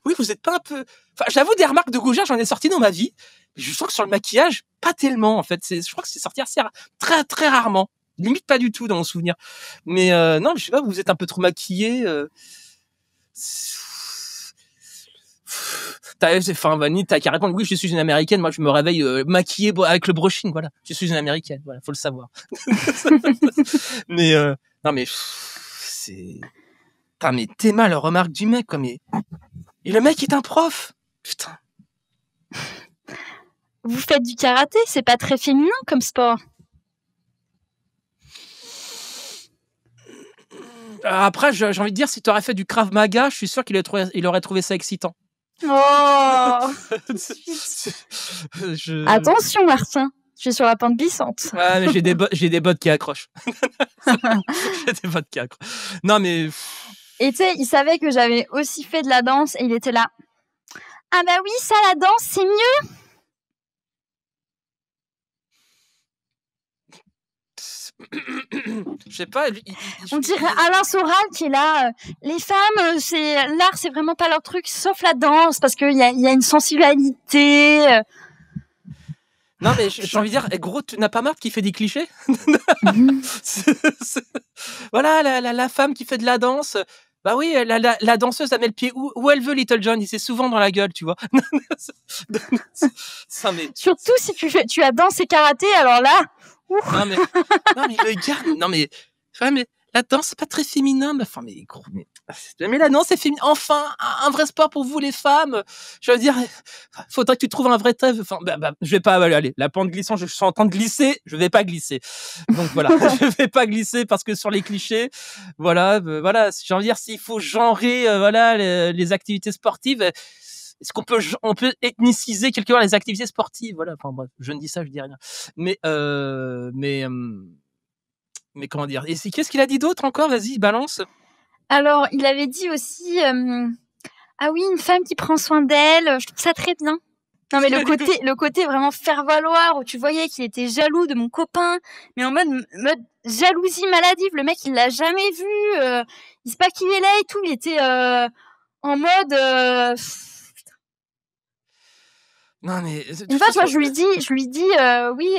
Oui, vous êtes pas un peu. Enfin, j'avoue, des remarques de gougère, j'en ai sorti dans ma vie. Je sens que sur le maquillage, pas tellement, en fait. Je crois que c'est sorti assez très, très rarement. Limite pas du tout dans mon souvenir. Mais non, je sais pas, vous êtes un peu trop maquillée. Vanille, t'as qu'à répondre, oui, je suis une américaine. Moi, je me réveille maquillée avec le brushing, voilà. Je suis une américaine, voilà, faut le savoir. Mais non, mais c'est... Putain, mais t'es mal, remarque du mec, quoi, mais... Et le mec est un prof. Putain. Vous faites du karaté, c'est pas très féminin comme sport. Après, j'ai envie de dire, si t'aurais fait du Krav Maga, je suis sûr qu'il aurait trouvé ça excitant. Oh. Attention, Martin. Je suis sur la pente glissante. Ouais, mais j'ai des bottes qui accrochent. J'ai des bottes qui accrochent. Non, mais... Et tu sais, il savait que j'avais aussi fait de la danse et il était là. Ah bah oui, ça, la danse, c'est mieux. Je sais pas. On dirait Alain Soral qui est là. Les femmes, l'art, c'est vraiment pas leur truc, sauf la danse, parce qu'il y a une sensualité. Non, mais j'ai envie de dire, gros, tu n'as pas marre qui fait des clichés? Voilà, la femme qui fait de la danse. Bah oui, la danseuse, elle met le pied où elle veut, Little John. C'est souvent dans la gueule, tu vois. Ça, mais... Surtout si tu as dansé karaté, alors là... Non mais le gars, mais la danse c'est pas très féminin, mais enfin mais la danse c'est féminin. Enfin, un vrai sport pour vous les femmes. Je veux dire, faudrait que tu trouves un vrai rêve. Enfin, je vais pas aller. La pente glissante, je suis en train de glisser, je vais pas glisser. Donc voilà, je vais pas glisser parce que sur les clichés, voilà, j'ai envie de dire s'il faut genrer, les activités sportives. Est-ce qu'on peut ethniciser quelque part les activités sportives? Voilà. Enfin bref, je ne dis ça, je dis rien. Mais comment dire? Et qu'est-ce qu'il a dit d'autre encore? Vas-y, balance. Alors, il avait dit aussi, ah oui, une femme qui prend soin d'elle. Je trouve ça très bien. Non, mais le côté vraiment faire valoir où tu voyais qu'il était jaloux de mon copain, mais en mode jalousie maladive. Le mec, il l'a jamais vu. Il sait pas qui il est et tout. Il était en mode. Non mais une fois, moi, je lui dis oui,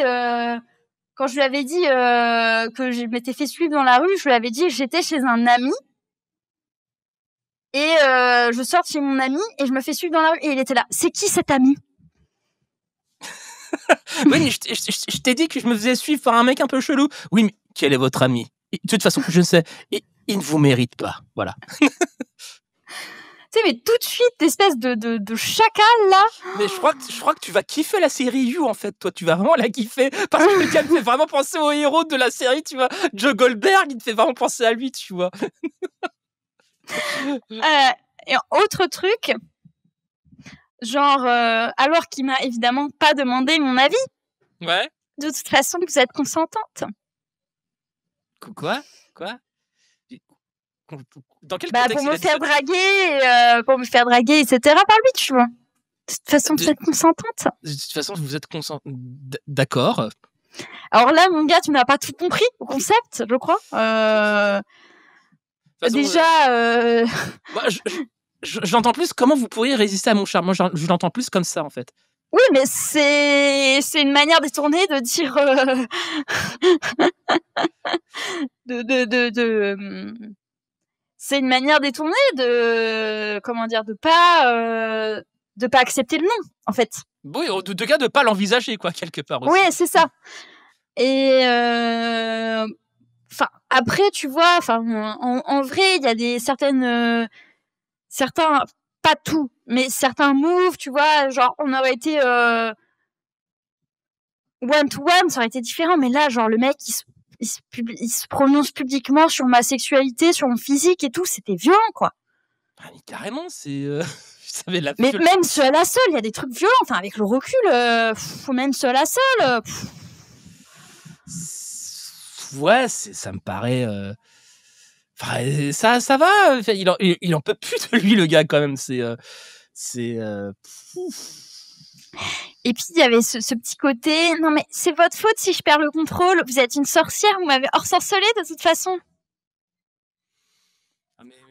quand je lui avais dit que je m'étais fait suivre dans la rue, je lui avais dit que j'étais chez un ami et je sors chez mon ami et je me fais suivre dans la rue et il était là. C'est qui cet ami? Oui, mais je t'ai dit que je me faisais suivre par un mec un peu chelou. Oui, mais quel est votre ami? De toute façon, je ne sais. Il ne vous mérite pas. Voilà. Tu sais, mais tout de suite, espèce de chacal, là. Mais je crois que tu vas kiffer la série You, en fait. Toi, tu vas vraiment la kiffer. Parce que le gars me fait vraiment penser au héros de la série, tu vois. Joe Goldberg, il te fait vraiment penser à lui, tu vois. Et autre truc, genre, alors qu'il m'a évidemment pas demandé mon avis. Ouais. De toute façon, vous êtes consentante. Quoi? Dans quel contexte pour me faire draguer, etc. par lui, tu vois. De toute façon, vous êtes consentante. De toute façon, vous êtes consentante. D'accord. Alors là, mon gars, tu n'as pas tout compris au concept, je crois. Déjà... Moi, j'entends plus comment vous pourriez résister à mon charme. Moi, je l'entends plus comme ça, en fait. Oui, mais c'est une manière détournée de dire... C'est une manière détournée de... Comment dire? De pas accepter le non, en fait. Oui, en tout cas, de pas l'envisager, quoi, quelque part aussi. Oui, c'est ça. Et... Enfin, après, tu vois, en vrai, il y a certaines certains, pas tout, mais certains moves, tu vois, genre on aurait été one to one, ça aurait été différent, mais là, genre le mec il se prononce publiquement sur ma sexualité, sur mon physique et tout, c'était violent, quoi. Ah, mais carrément, c'est savais la Mais même seul à seul, il y a des trucs violents. Enfin, avec le recul, même seul à seul. Ouais, ça me paraît. Ça va. Il en peut plus de lui, le gars, quand même. Et puis il y avait ce petit côté. Non mais c'est votre faute si je perds le contrôle. Vous êtes une sorcière, vous m'avez ensorcelée de toute façon.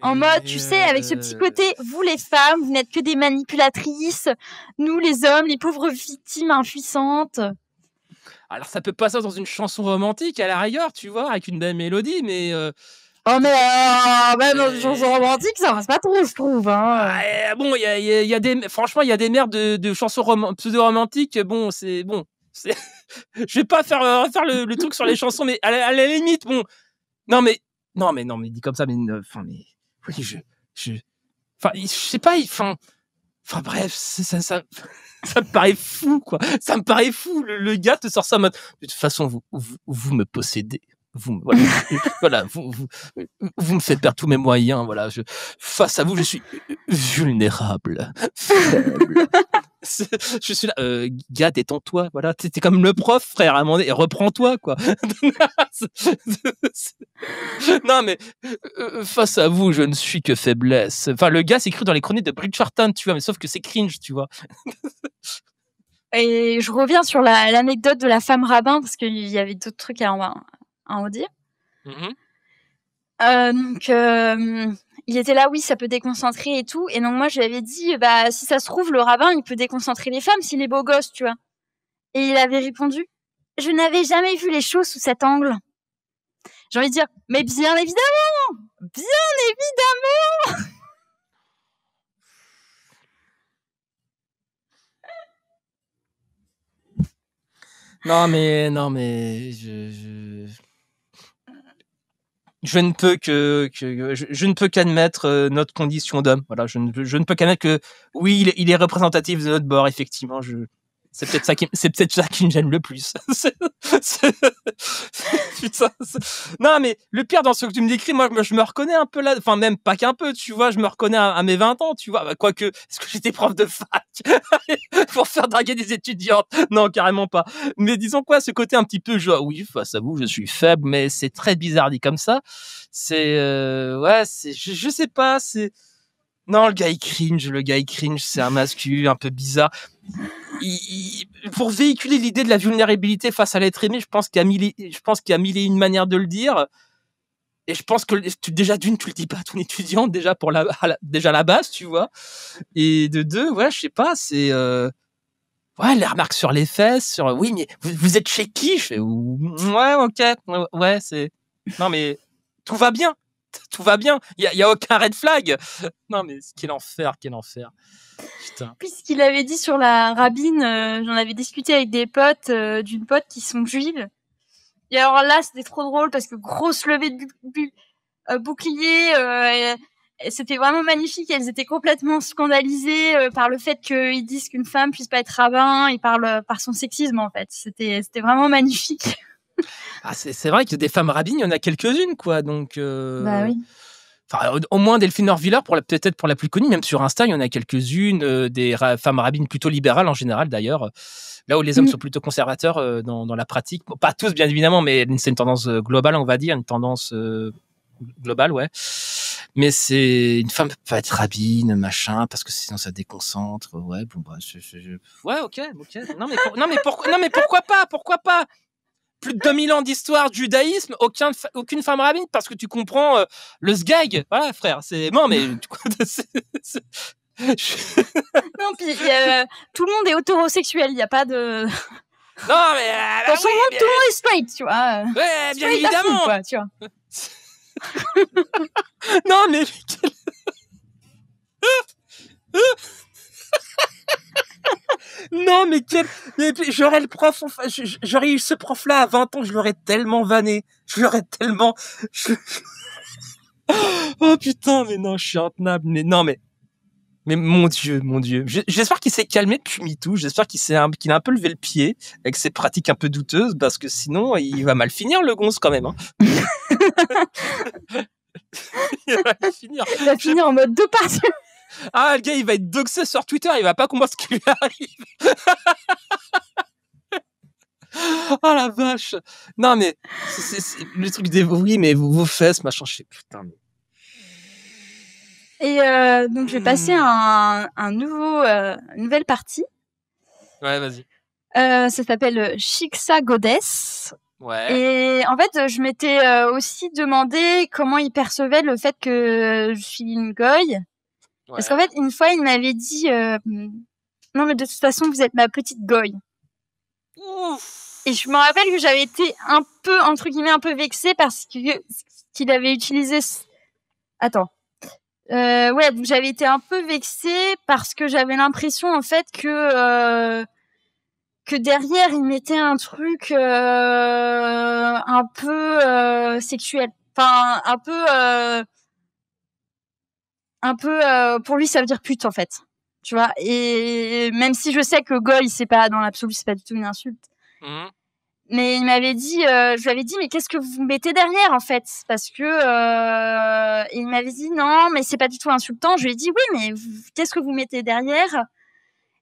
En mode, tu sais, avec ce petit côté, vous les femmes, vous n'êtes que des manipulatrices, nous les hommes, les pauvres victimes impuissantes. Alors ça peut passer dans une chanson romantique à la rigueur, tu vois, avec une belle mélodie, mais... Oh mais même dans une chanson romantique, ça passe pas trop, je trouve. Hein. Bon, il y a des... Franchement, il y a des mères de chansons pseudo-romantiques, bon, c'est... Je vais pas faire le truc sur les chansons, mais à la limite, bon... Non, mais dit comme ça, mais... Oui, je sais pas, bref, ça me paraît fou, quoi. Ça me paraît fou. Le gars te sort ça en mode, de toute façon, vous me possédez. Voilà, vous me faites perdre tous mes moyens, voilà. Face à vous, je suis vulnérable, faible. Je suis là, gars, détends-toi, voilà. T'es comme le prof, frère, à un moment donné, reprends-toi, quoi. Non, mais face à vous, je ne suis que faiblesse. Enfin, le gars s'écrit dans les chroniques de Bridgerton, tu vois, mais sauf que c'est cringe, tu vois. Et je reviens sur l'anecdote de la femme rabbin, parce qu'il y avait d'autres trucs à en dire. Donc, il était là, oui, ça peut déconcentrer et tout. Et donc, moi, je lui avais dit, si ça se trouve, le rabbin, il peut déconcentrer les femmes s'il est beau gosse, tu vois. Et il avait répondu, je n'avais jamais vu les choses sous cet angle. J'ai envie de dire, mais bien évidemment! Bien évidemment! Non, mais je ne peux je ne peux qu'admettre notre condition d'homme. Voilà, je ne peux qu'admettre que oui, il est représentatif de notre bord, effectivement. C'est peut-être ça qui me gêne le plus. Putain. Non, mais le pire dans ce que tu me décris, moi, je me reconnais un peu là. Enfin, même pas qu'un peu, tu vois. Je me reconnais à mes 20 ans, tu vois. Quoique, est-ce que j'étais prof de fac pour faire draguer des étudiantes? Non, carrément pas. Mais disons quoi, ce côté un petit peu genre, oui, face à vous, je suis faible, mais c'est très bizarre dit comme ça. C'est, je sais pas, c'est... Non, le gars il cringe, c'est un masculin un peu bizarre. Pour véhiculer l'idée de la vulnérabilité face à l'être aimé, je pense qu'il y a mille et une manières de le dire. Et je pense que déjà d'une, tu le dis pas à ton étudiant, déjà déjà à la base, tu vois. Et de deux, ouais, je sais pas, c'est les remarques sur les fesses, sur oui, mais vous êtes chez qui? Je fais ouais, ok, ouais, c'est non mais tout va bien. Tout va bien, il y a aucun red flag. Non mais quel enfer. Putain. Puisqu'il avait dit sur la rabbine, j'en avais discuté avec des potes, d'une pote qui sont juives. Et alors là, c'était trop drôle parce que grosse levée de bouclier, c'était vraiment magnifique. Elles étaient complètement scandalisées par le fait qu'ils disent qu'une femme puisse pas être rabbin. Ils parlent par son sexisme en fait. C'était vraiment magnifique. Ah, c'est vrai que des femmes rabbines, il y en a quelques-unes, quoi. Donc, bah oui. Enfin, au moins Delphine Orviller, peut-être pour la plus connue, même sur Insta, il y en a quelques-unes, des femmes rabbines plutôt libérales en général, d'ailleurs. Là où les hommes sont plutôt conservateurs dans la pratique. Bon, pas tous, bien évidemment, mais c'est une tendance globale, on va dire, une tendance globale, ouais. Mais c'est une femme peut pas être rabbine, machin, parce que sinon ça déconcentre. Ouais, bon, bah, ouais, ok. Non, mais pourquoi pas? Plus de 2000 ans d'histoire de judaïsme, aucune femme rabbine, parce que tu comprends le sgag. Voilà, frère, c'est... Non, mais... non, puis tout le monde est hétérosexuel, il n'y a pas de... Non, mais... dans son monde, tout le monde est straight, tu vois. Ouais, bien évidemment. Fou, quoi, tu vois. Non, mais... Non, mais j'aurais le prof, enfin, j'aurais eu ce prof-là à 20 ans, je l'aurais tellement vanné. Oh putain, mais non, je suis intenable. Mais non, mais Mais mon Dieu. J'espère qu'il s'est calmé depuis MeToo. J'espère qu'il a un peu levé le pied avec ses pratiques un peu douteuses, parce que sinon, il va mal finir, le gonze, quand même. Hein. Il va mal finir. Il va finir en mode Depardieu. Ah, le gars, il va être doxé sur Twitter. Il va pas comprendre ce qui lui arrive. Oh la vache. Non, mais c'est le truc des oui, mais vos fesses, machin, je sais putain. Mais... Et donc, je vais passer à une nouvelle partie. Ouais, vas-y. Ça s'appelle Shiksa Goddess. Ouais. Et en fait, je m'étais aussi demandé comment il percevait le fait que je suis une goy. Ouais. Parce qu'en fait, une fois, il m'avait dit non, mais de toute façon, vous êtes ma petite goy. Ouf. Et je me rappelle que j'avais été un peu, entre guillemets, un peu vexée parce qu'il avait utilisé... Attends. Ouais, donc j'avais été un peu vexée parce que j'avais l'impression, en fait, que derrière, il mettait un truc un peu sexuel. Enfin, un peu pour lui, ça veut dire pute, en fait. Tu vois, et même si je sais que goy, c'est pas, dans l'absolu, c'est pas du tout une insulte. Mmh. Mais il m'avait dit, je lui avais dit, mais qu'est-ce que vous mettez derrière, en fait? Parce que, et il m'avait dit, non, mais c'est pas du tout insultant. Je lui ai dit, oui, mais qu'est-ce que vous mettez derrière?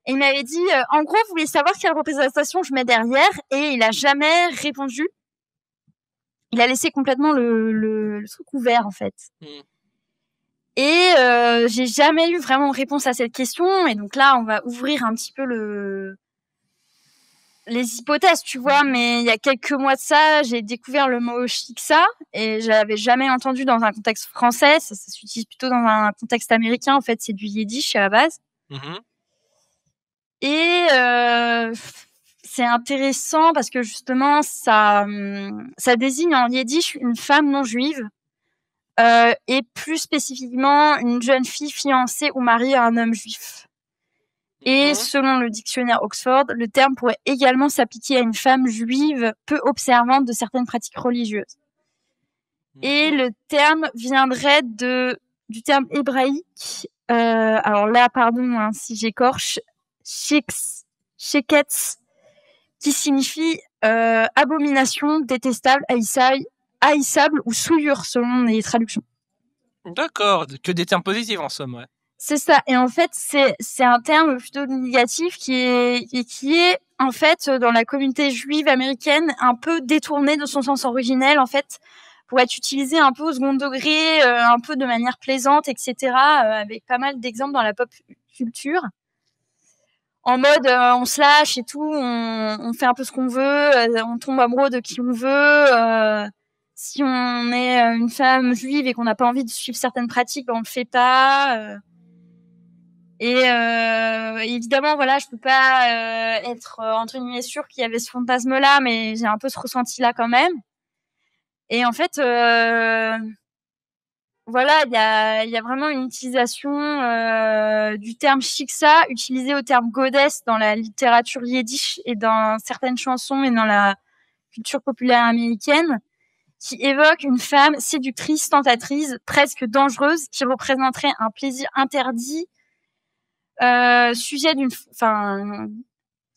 Et il m'avait dit, en gros, vous voulez savoir quelle représentation je mets derrière? Et il a jamais répondu. Il a laissé complètement le truc ouvert, en fait. Mmh. Et j'ai jamais eu vraiment réponse à cette question. Et donc là, on va ouvrir un petit peu les hypothèses, tu vois. Mais il y a quelques mois de ça, j'ai découvert le mot shiksa et je l'avais jamais entendu dans un contexte français. Ça s'utilise plutôt dans un contexte américain. En fait, c'est du yiddish à la base. Mmh. Et c'est intéressant parce que justement, ça désigne en yiddish une femme non juive. Et plus spécifiquement une jeune fille fiancée ou mariée à un homme juif. Et selon le dictionnaire Oxford, le terme pourrait également s'appliquer à une femme juive peu observante de certaines pratiques religieuses. Et le terme viendrait du terme hébraïque, alors là, pardon hein, si j'écorche, sheketz, qui signifie abomination, détestable, haïssable ou souillure selon les traductions. D'accord, que des termes positifs en somme, ouais. C'est ça. Et en fait, c'est un terme plutôt négatif qui est en fait dans la communauté juive américaine un peu détourné de son sens originel en fait pour être utilisé un peu au second degré, un peu de manière plaisante, etc. Avec pas mal d'exemples dans la pop culture. En mode on se lâche et tout, on fait un peu ce qu'on veut, on tombe amoureux de qui on veut. Si on est une femme juive et qu'on n'a pas envie de suivre certaines pratiques, ben on le fait pas. Et évidemment, voilà, je peux pas être entre guillemets sûre qu'il y avait ce fantasme-là, mais j'ai un peu ce ressenti-là quand même. Et en fait, voilà, il y a vraiment une utilisation du terme shiksa utilisé au terme goddess dans la littérature yiddish et dans certaines chansons et dans la culture populaire américaine, qui évoque une femme séductrice, tentatrice, presque dangereuse, qui représenterait un plaisir interdit,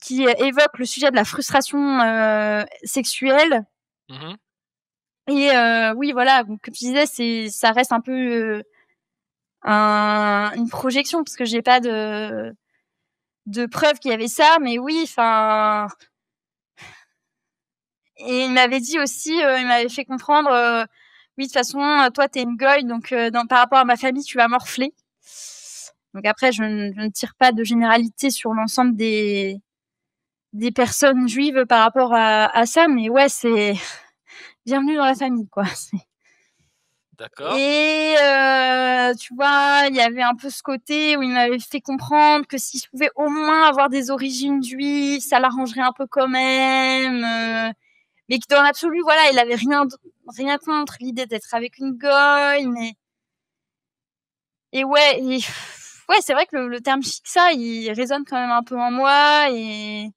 qui évoque le sujet de la frustration sexuelle. Mmh. Et oui, voilà, donc comme tu disais, ça reste un peu une projection parce que j'ai pas de preuves qu'il y avait ça, mais oui, enfin. Et il m'avait dit aussi, il m'avait fait comprendre, oui, de toute façon, toi, t'es une goy, donc par rapport à ma famille, tu vas morfler. Donc après, je ne tire pas de généralité sur l'ensemble des personnes juives par rapport à ça, mais ouais, c'est bienvenue dans la famille, quoi. D'accord. Et tu vois, il y avait un peu ce côté où il m'avait fait comprendre que si je pouvais au moins avoir des origines juives, ça l'arrangerait un peu quand même. Mais que dans l'absolu, voilà, il avait rien contre l'idée d'être avec une goy, mais... Et ouais, c'est vrai que le terme shiksa, il résonne quand même un peu en moi, et...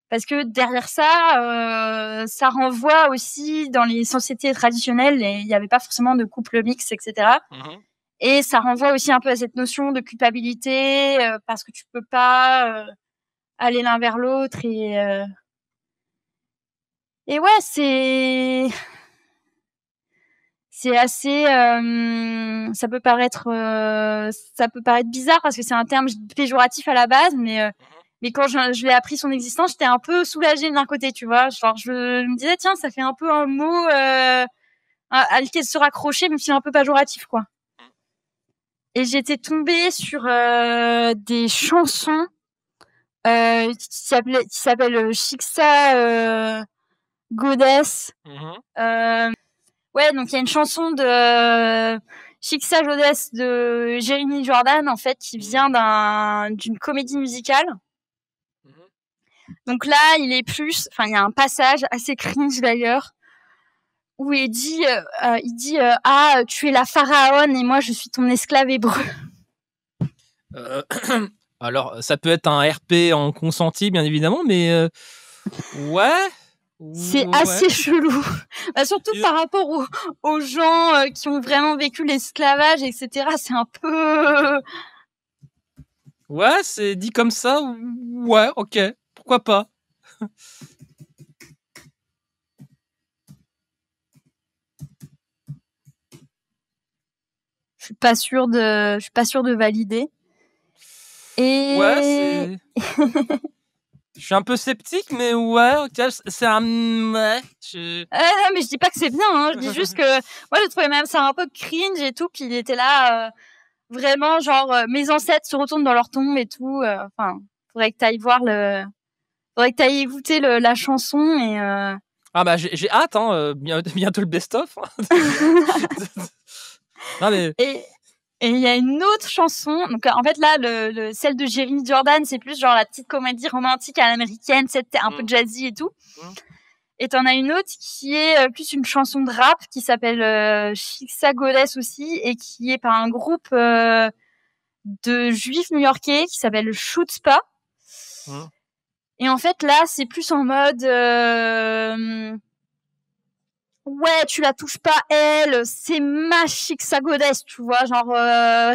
Parce que derrière ça, ça renvoie aussi dans les sociétés traditionnelles, et il n'y avait pas forcément de couple mixte, etc. Mmh. Et ça renvoie aussi un peu à cette notion de culpabilité, parce que tu peux pas aller l'un vers l'autre. Et ouais, c'est assez. Ça peut paraître bizarre parce que c'est un terme péjoratif à la base, mais quand je l'ai appris son existence, j'étais un peu soulagée d'un côté, tu vois. Genre, je me disais, tiens, ça fait un peu un mot à lequel se raccrocher, même si c'est un peu péjoratif, quoi. Et j'étais tombée sur des chansons qui s'appellent Shiksa Goddess. Ouais, donc il y a une chanson de Shiksa Goddess de Jeremy Jordan, en fait, qui vient d'une comédie musicale. Donc là, il y a un passage assez cringe d'ailleurs, où il dit ah, tu es la pharaone et moi je suis ton esclave hébreu. Alors, ça peut être un RP en consenti, bien évidemment, mais ouais. C'est assez chelou. Bah, surtout par rapport aux gens qui ont vraiment vécu l'esclavage, etc. C'est un peu... Ouais, c'est dit comme ça. Ouais, ok. Pourquoi pas. Je suis pas sûre de valider. Et... Ouais, je suis un peu sceptique, mais ouais, ok, c'est un... Ouais, mais je dis pas que c'est bien, hein. Je dis juste que moi, je trouvais même ça un peu cringe et tout, puis il était là, vraiment, genre, mes ancêtres se retournent dans leur tombe et tout. Enfin, faudrait que t'ailles écouter la chanson et... Ah bah, j'ai hâte, hein, bientôt le best-of. Non, mais... Et il y a une autre chanson. Donc, en fait, là, celle de Jeremy Jordan, c'est plus genre la petite comédie romantique à l'américaine, c'était un peu jazzy et tout. Et t'en as une autre qui est plus une chanson de rap qui s'appelle Shiksa Goddess aussi et qui est par un groupe de juifs new-yorkais qui s'appelle Chutzpah. Et en fait, là, c'est plus en mode... ouais, tu la touches pas, elle, c'est ma Shiksa Goddess, tu vois, genre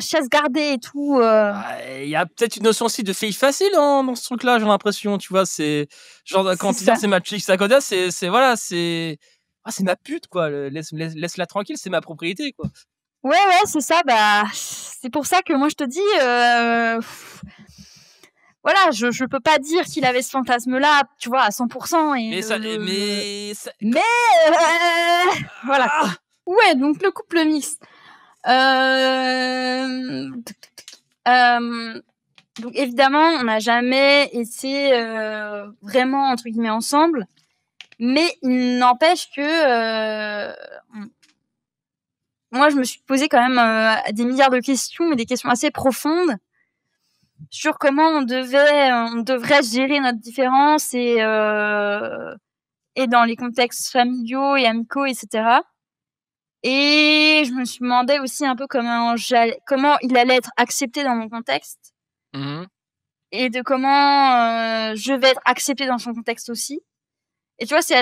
chasse gardée et tout. Il y a peut-être une notion aussi de fille facile dans ce truc-là, j'ai l'impression, tu vois, c'est genre quand tu dis c'est ma Shiksa Goddess, c'est voilà, c'est ma pute, quoi, laisse-la tranquille, c'est ma propriété, quoi. Ouais, c'est ça, bah c'est pour ça que moi je te dis voilà, je peux pas dire qu'il avait ce fantasme-là, tu vois, à 100%. Voilà. Ouais, donc le couple mixte. Donc évidemment, on n'a jamais été vraiment entre guillemets ensemble, mais il n'empêche que moi, je me suis posé quand même des milliards de questions, mais des questions assez profondes sur comment on devrait gérer notre différence et dans les contextes familiaux et amicaux, etc. Et je me suis demandé aussi un peu comment il allait être accepté dans mon contexte et de comment je vais être acceptée dans son contexte aussi. Et tu vois, c'est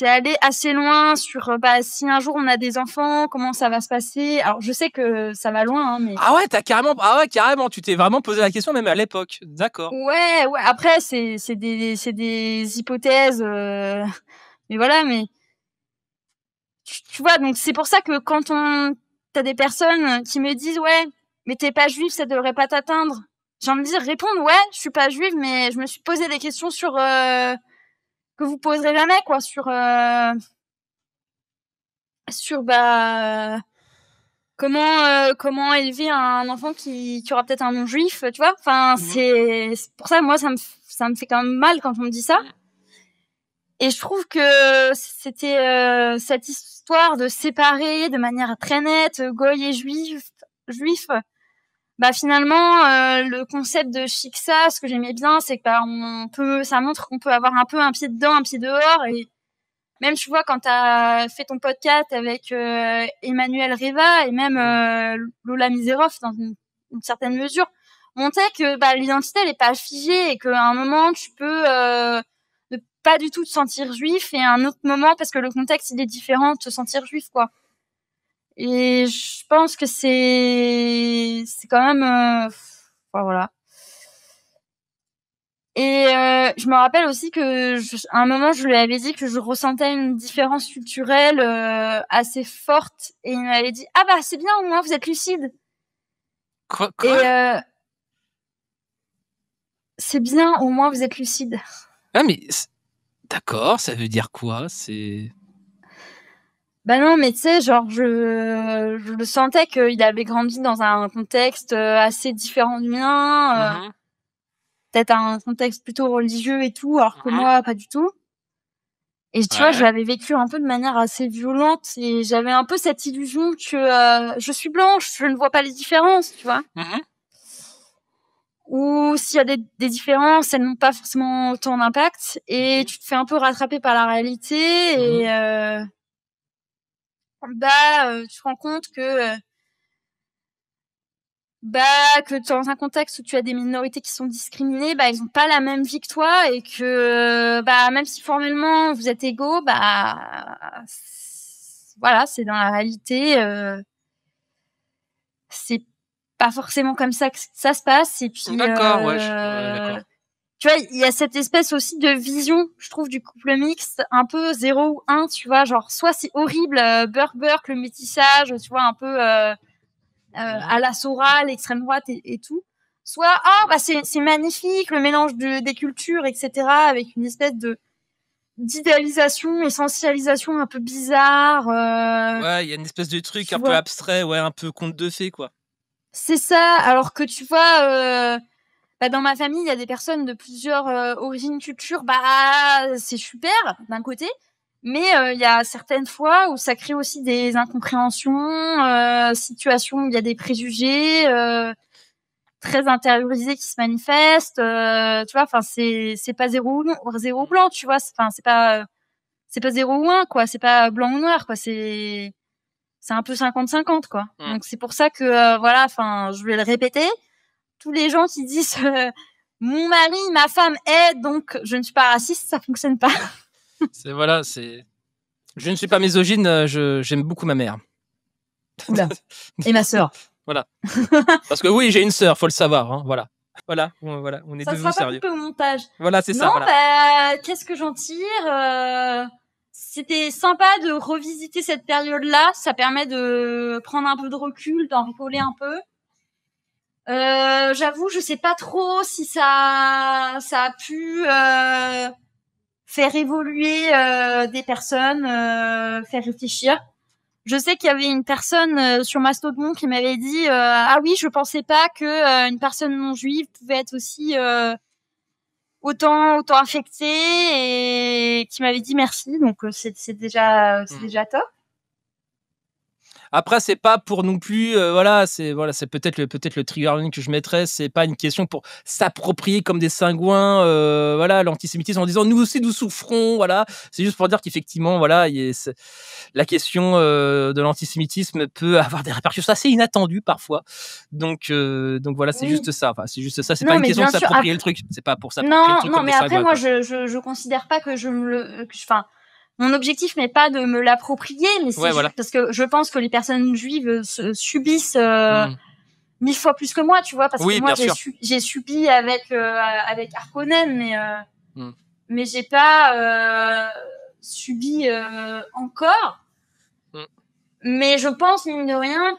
aller assez loin sur si un jour on a des enfants, comment ça va se passer. Alors je sais que ça va loin, hein, mais ah ouais, carrément, tu t'es vraiment posé la question même à l'époque, d'accord. Ouais. Après c'est des hypothèses, mais voilà, mais tu vois, donc c'est pour ça que quand t'as des personnes qui me disent ouais, mais t'es pas juive, ça devrait pas t'atteindre. J'ai envie de dire répondre ouais, je suis pas juive, mais je me suis posé des questions sur que vous poserez jamais, quoi, sur comment élever un enfant qui aura peut-être un nom juif, tu vois. Enfin, c'est pour ça, moi, ça me fait quand même mal quand on me dit ça. Et je trouve que c'était cette histoire de séparer de manière très nette goy et juif. Bah finalement, le concept de Shiksa, ce que j'aimais bien, c'est que ça montre qu'on peut avoir un peu un pied dedans, un pied dehors. Et même, tu vois, quand t'as fait ton podcast avec Emmanuel Riva et même Lola Miserov, dans une certaine mesure, montrait que l'identité, elle est pas figée et qu'à un moment, tu peux ne pas du tout te sentir juif et à un autre moment, parce que le contexte, il est différent, te sentir juif, quoi. Et je pense que c'est quand même, enfin, voilà. Et je me rappelle aussi que à un moment, je lui avais dit que je ressentais une différence culturelle assez forte, et il m'avait dit ah bah c'est bien, au moins vous êtes lucide. Quoi Et c'est bien, au moins vous êtes lucide. Ah mais d'accord, ça veut dire quoi? C'est Bah non, mais tu sais, genre je le sentais qu'il avait grandi dans un contexte assez différent du mien, peut-être un contexte plutôt religieux et tout, alors que moi pas du tout. Et tu vois, je l'avais vécu un peu de manière assez violente, et j'avais un peu cette illusion que je suis blanche, je ne vois pas les différences, tu vois. Ou s'il y a des différences, elles n'ont pas forcément autant d'impact, et tu te fais un peu rattraper par la réalité, et tu te rends compte que dans un contexte où tu as des minorités qui sont discriminées, ils ont pas la même vie que toi, et que même si formellement vous êtes égaux, voilà, c'est dans la réalité, c'est pas forcément comme ça que ça se passe. Et puis d'accord, d'accord. tu vois, il y a cette espèce aussi de vision, je trouve, du couple mixte, un peu 0 ou 1, tu vois, genre soit c'est horrible, burk, le métissage, tu vois, un peu à la Sora, l'extrême droite et tout, soit c'est magnifique, le mélange des cultures, etc., avec une espèce d'idéalisation, essentialisation un peu bizarre. Ouais, il y a une espèce de truc un vois. peu abstrait, ouais, un peu conte de fées, quoi. C'est ça, alors que tu vois, dans ma famille, il y a des personnes de plusieurs origines, cultures, c'est super d'un côté, mais il y a certaines fois où ça crée aussi des incompréhensions, situations où il y a des préjugés très intériorisés qui se manifestent, tu vois, enfin c'est pas zéro blanc, tu vois, enfin c'est pas 0 ou 1, quoi, c'est pas blanc ou noir, quoi, c'est un peu 50-50, quoi. Donc c'est pour ça que voilà, enfin je vais le répéter, tous les gens qui disent mon mari, ma femme est, donc je ne suis pas raciste, ça fonctionne pas. Je ne suis pas misogyne, j'aime beaucoup ma mère. Oula. Et ma sœur. Voilà. Parce que oui, j'ai une sœur, faut le savoir, hein, voilà. Voilà, on est ça devenu sera pas sérieux. coupé au montage. Voilà, c'est ça. Non, Voilà. qu'est-ce que j'en tire C'était sympa de revisiter cette période-là. Ça permet de prendre un peu de recul, d'en rigoler un peu. J'avoue, je sais pas trop si ça a pu faire évoluer des personnes, faire réfléchir. Je sais qu'il y avait une personne sur Mastodon qui m'avait dit ah oui, je pensais pas que une personne non juive pouvait être aussi autant affectée, et qui m'avait dit merci. Donc c'est déjà top. Après, c'est pas pour non plus, voilà, c'est peut-être le trigger warning que je mettrais. C'est pas une question pour s'approprier comme des cingouins, voilà, l'antisémitisme en disant nous aussi nous souffrons, voilà. C'est juste pour dire qu'effectivement, voilà, la question de l'antisémitisme peut avoir des répercussions assez inattendues parfois. Donc voilà, c'est juste ça. Enfin, c'est juste ça. C'est pas une question de s'approprier le truc. C'est pas pour s'approprier le truc comme des cingouins. Non, mais après, moi, je considère pas que mon objectif n'est pas de me l'approprier, mais c'est juste parce que je pense que les personnes juives subissent 1000 fois plus que moi, tu vois, parce que moi j'ai subi avec Harkonnen, mais j'ai pas subi encore. Mais je pense, mine de rien,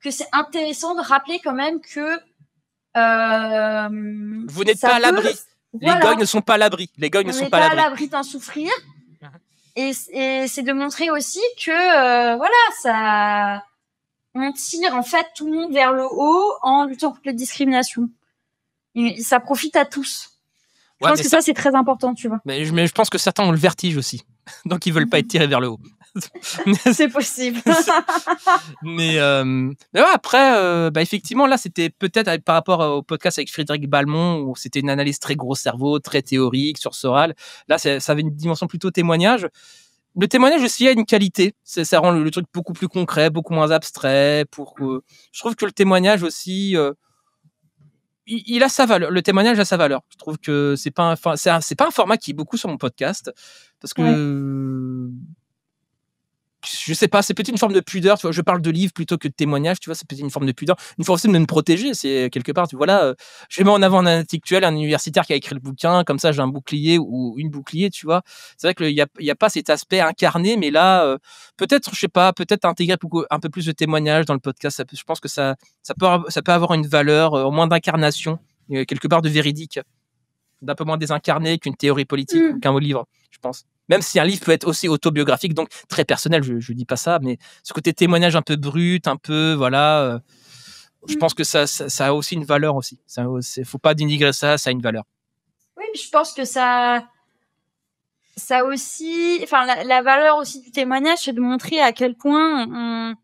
que c'est intéressant de rappeler quand même que vous n'êtes pas à l'abri. Les goy ne sont pas à l'abri. Les goy ne sont pas à l'abri d'en souffrir. Et c'est de montrer aussi que ça, on tire en fait tout le monde vers le haut en luttant contre la discrimination. Et ça profite à tous. Je pense que ça c'est très important, tu vois. Mais je pense que certains ont le vertige aussi, donc ils veulent pas être tirés vers le haut. C'est possible. mais ouais, après, effectivement, là, c'était peut-être par rapport au podcast avec Frédéric Balmont, où c'était une analyse très gros cerveau, très théorique sur Soral. Là, ça avait une dimension plutôt témoignage. Le témoignage aussi a une qualité. Ça rend le truc beaucoup plus concret, beaucoup moins abstrait. Je trouve que le témoignage aussi, il a sa valeur. Le témoignage a sa valeur. Je trouve que c'est pas un format qui est beaucoup sur mon podcast, parce que je sais pas, c'est peut-être une forme de pudeur, tu vois, je parle de livres plutôt que de témoignages, tu vois, c'est peut-être une forme de pudeur, une forme aussi de me protéger, c'est quelque part, tu vois, là, je mets en avant un intellectuel, un universitaire qui a écrit le bouquin, comme ça j'ai un bouclier ou une bouclier, tu vois. C'est vrai qu'il y a pas cet aspect incarné, mais là, peut-être, je sais pas, peut-être intégrer un peu plus de témoignages dans le podcast, je pense que ça peut avoir une valeur, au moins d'incarnation, quelque part de véridique, d'un peu moins désincarné qu'une théorie politique ou qu'un livre, je pense. Même si un livre peut être aussi autobiographique, donc très personnel, je dis pas ça, mais ce côté témoignage un peu brut, un peu, voilà, je pense que ça a aussi une valeur aussi. Faut pas dénigrer ça, ça a une valeur. Oui, je pense que ça aussi, enfin, la valeur aussi du témoignage, c'est de montrer à quel point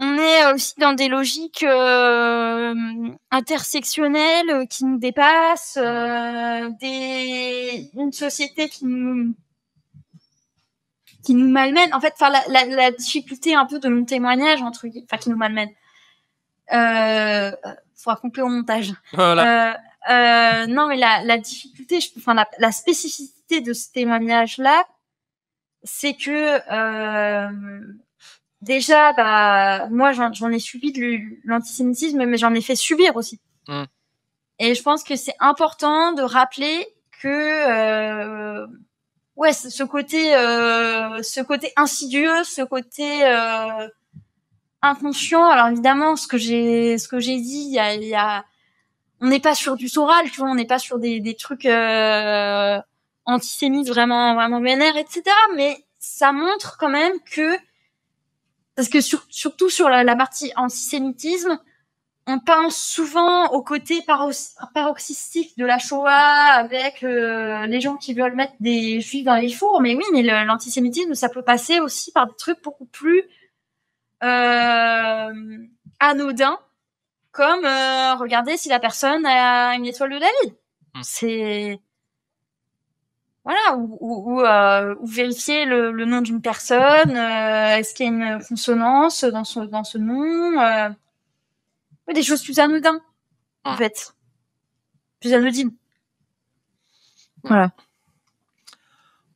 on est aussi dans des logiques intersectionnelles qui nous dépassent, une société qui nous malmène. En fait, enfin, la difficulté un peu de mon témoignage, enfin, qui nous malmène. Faudra couper au montage. Voilà. Non, mais la difficulté, enfin, la spécificité de ce témoignage-là, c'est que, déjà, bah, moi, j'en ai subi de l'antisémitisme, mais j'en ai fait subir aussi. Et je pense que c'est important de rappeler que, ouais, ce côté insidieux, ce côté inconscient. Alors évidemment, ce que j'ai dit, il y a, on n'est pas sur du Soral, tu vois, on n'est pas sur des trucs antisémites vraiment vénères, etc. Mais ça montre quand même que, parce que surtout sur la partie antisémitisme, on pense souvent au côté paroxystique de la Shoah avec les gens qui veulent mettre des juifs dans les fours. Mais oui, mais l'antisémitisme, ça peut passer aussi par des trucs beaucoup plus anodins, comme regarder si la personne a une étoile de David. C'est voilà, ou vérifier le nom d'une personne, est-ce qu'il y a une consonance dans ce nom, des choses plus anodines, en fait, plus anodines. Voilà.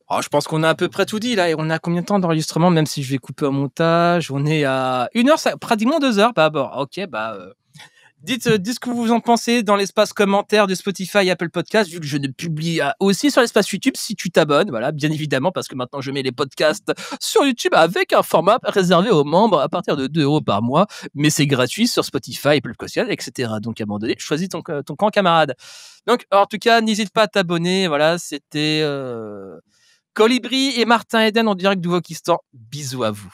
Oh, je pense qu'on a à peu près tout dit là. Et on a combien de temps d'enregistrement, même si je vais couper au montage? On est à 1 heure, pratiquement 2 heures. Bah bon, ok, bah dites ce que vous en pensez dans l'espace commentaire de Spotify et Apple Podcast, vu que je ne publie aussi sur l'espace YouTube si tu t'abonnes, voilà, bien évidemment, parce que maintenant je mets les podcasts sur YouTube avec un format réservé aux membres à partir de 2 € par mois, mais c'est gratuit sur Spotify, Apple Podcast, etc. Donc à un moment donné, choisis ton camp, camarade. Donc en tout cas, n'hésite pas à t'abonner. Voilà, c'était Colibri et Martin Eden en direct du Wokistan. Bisous à vous.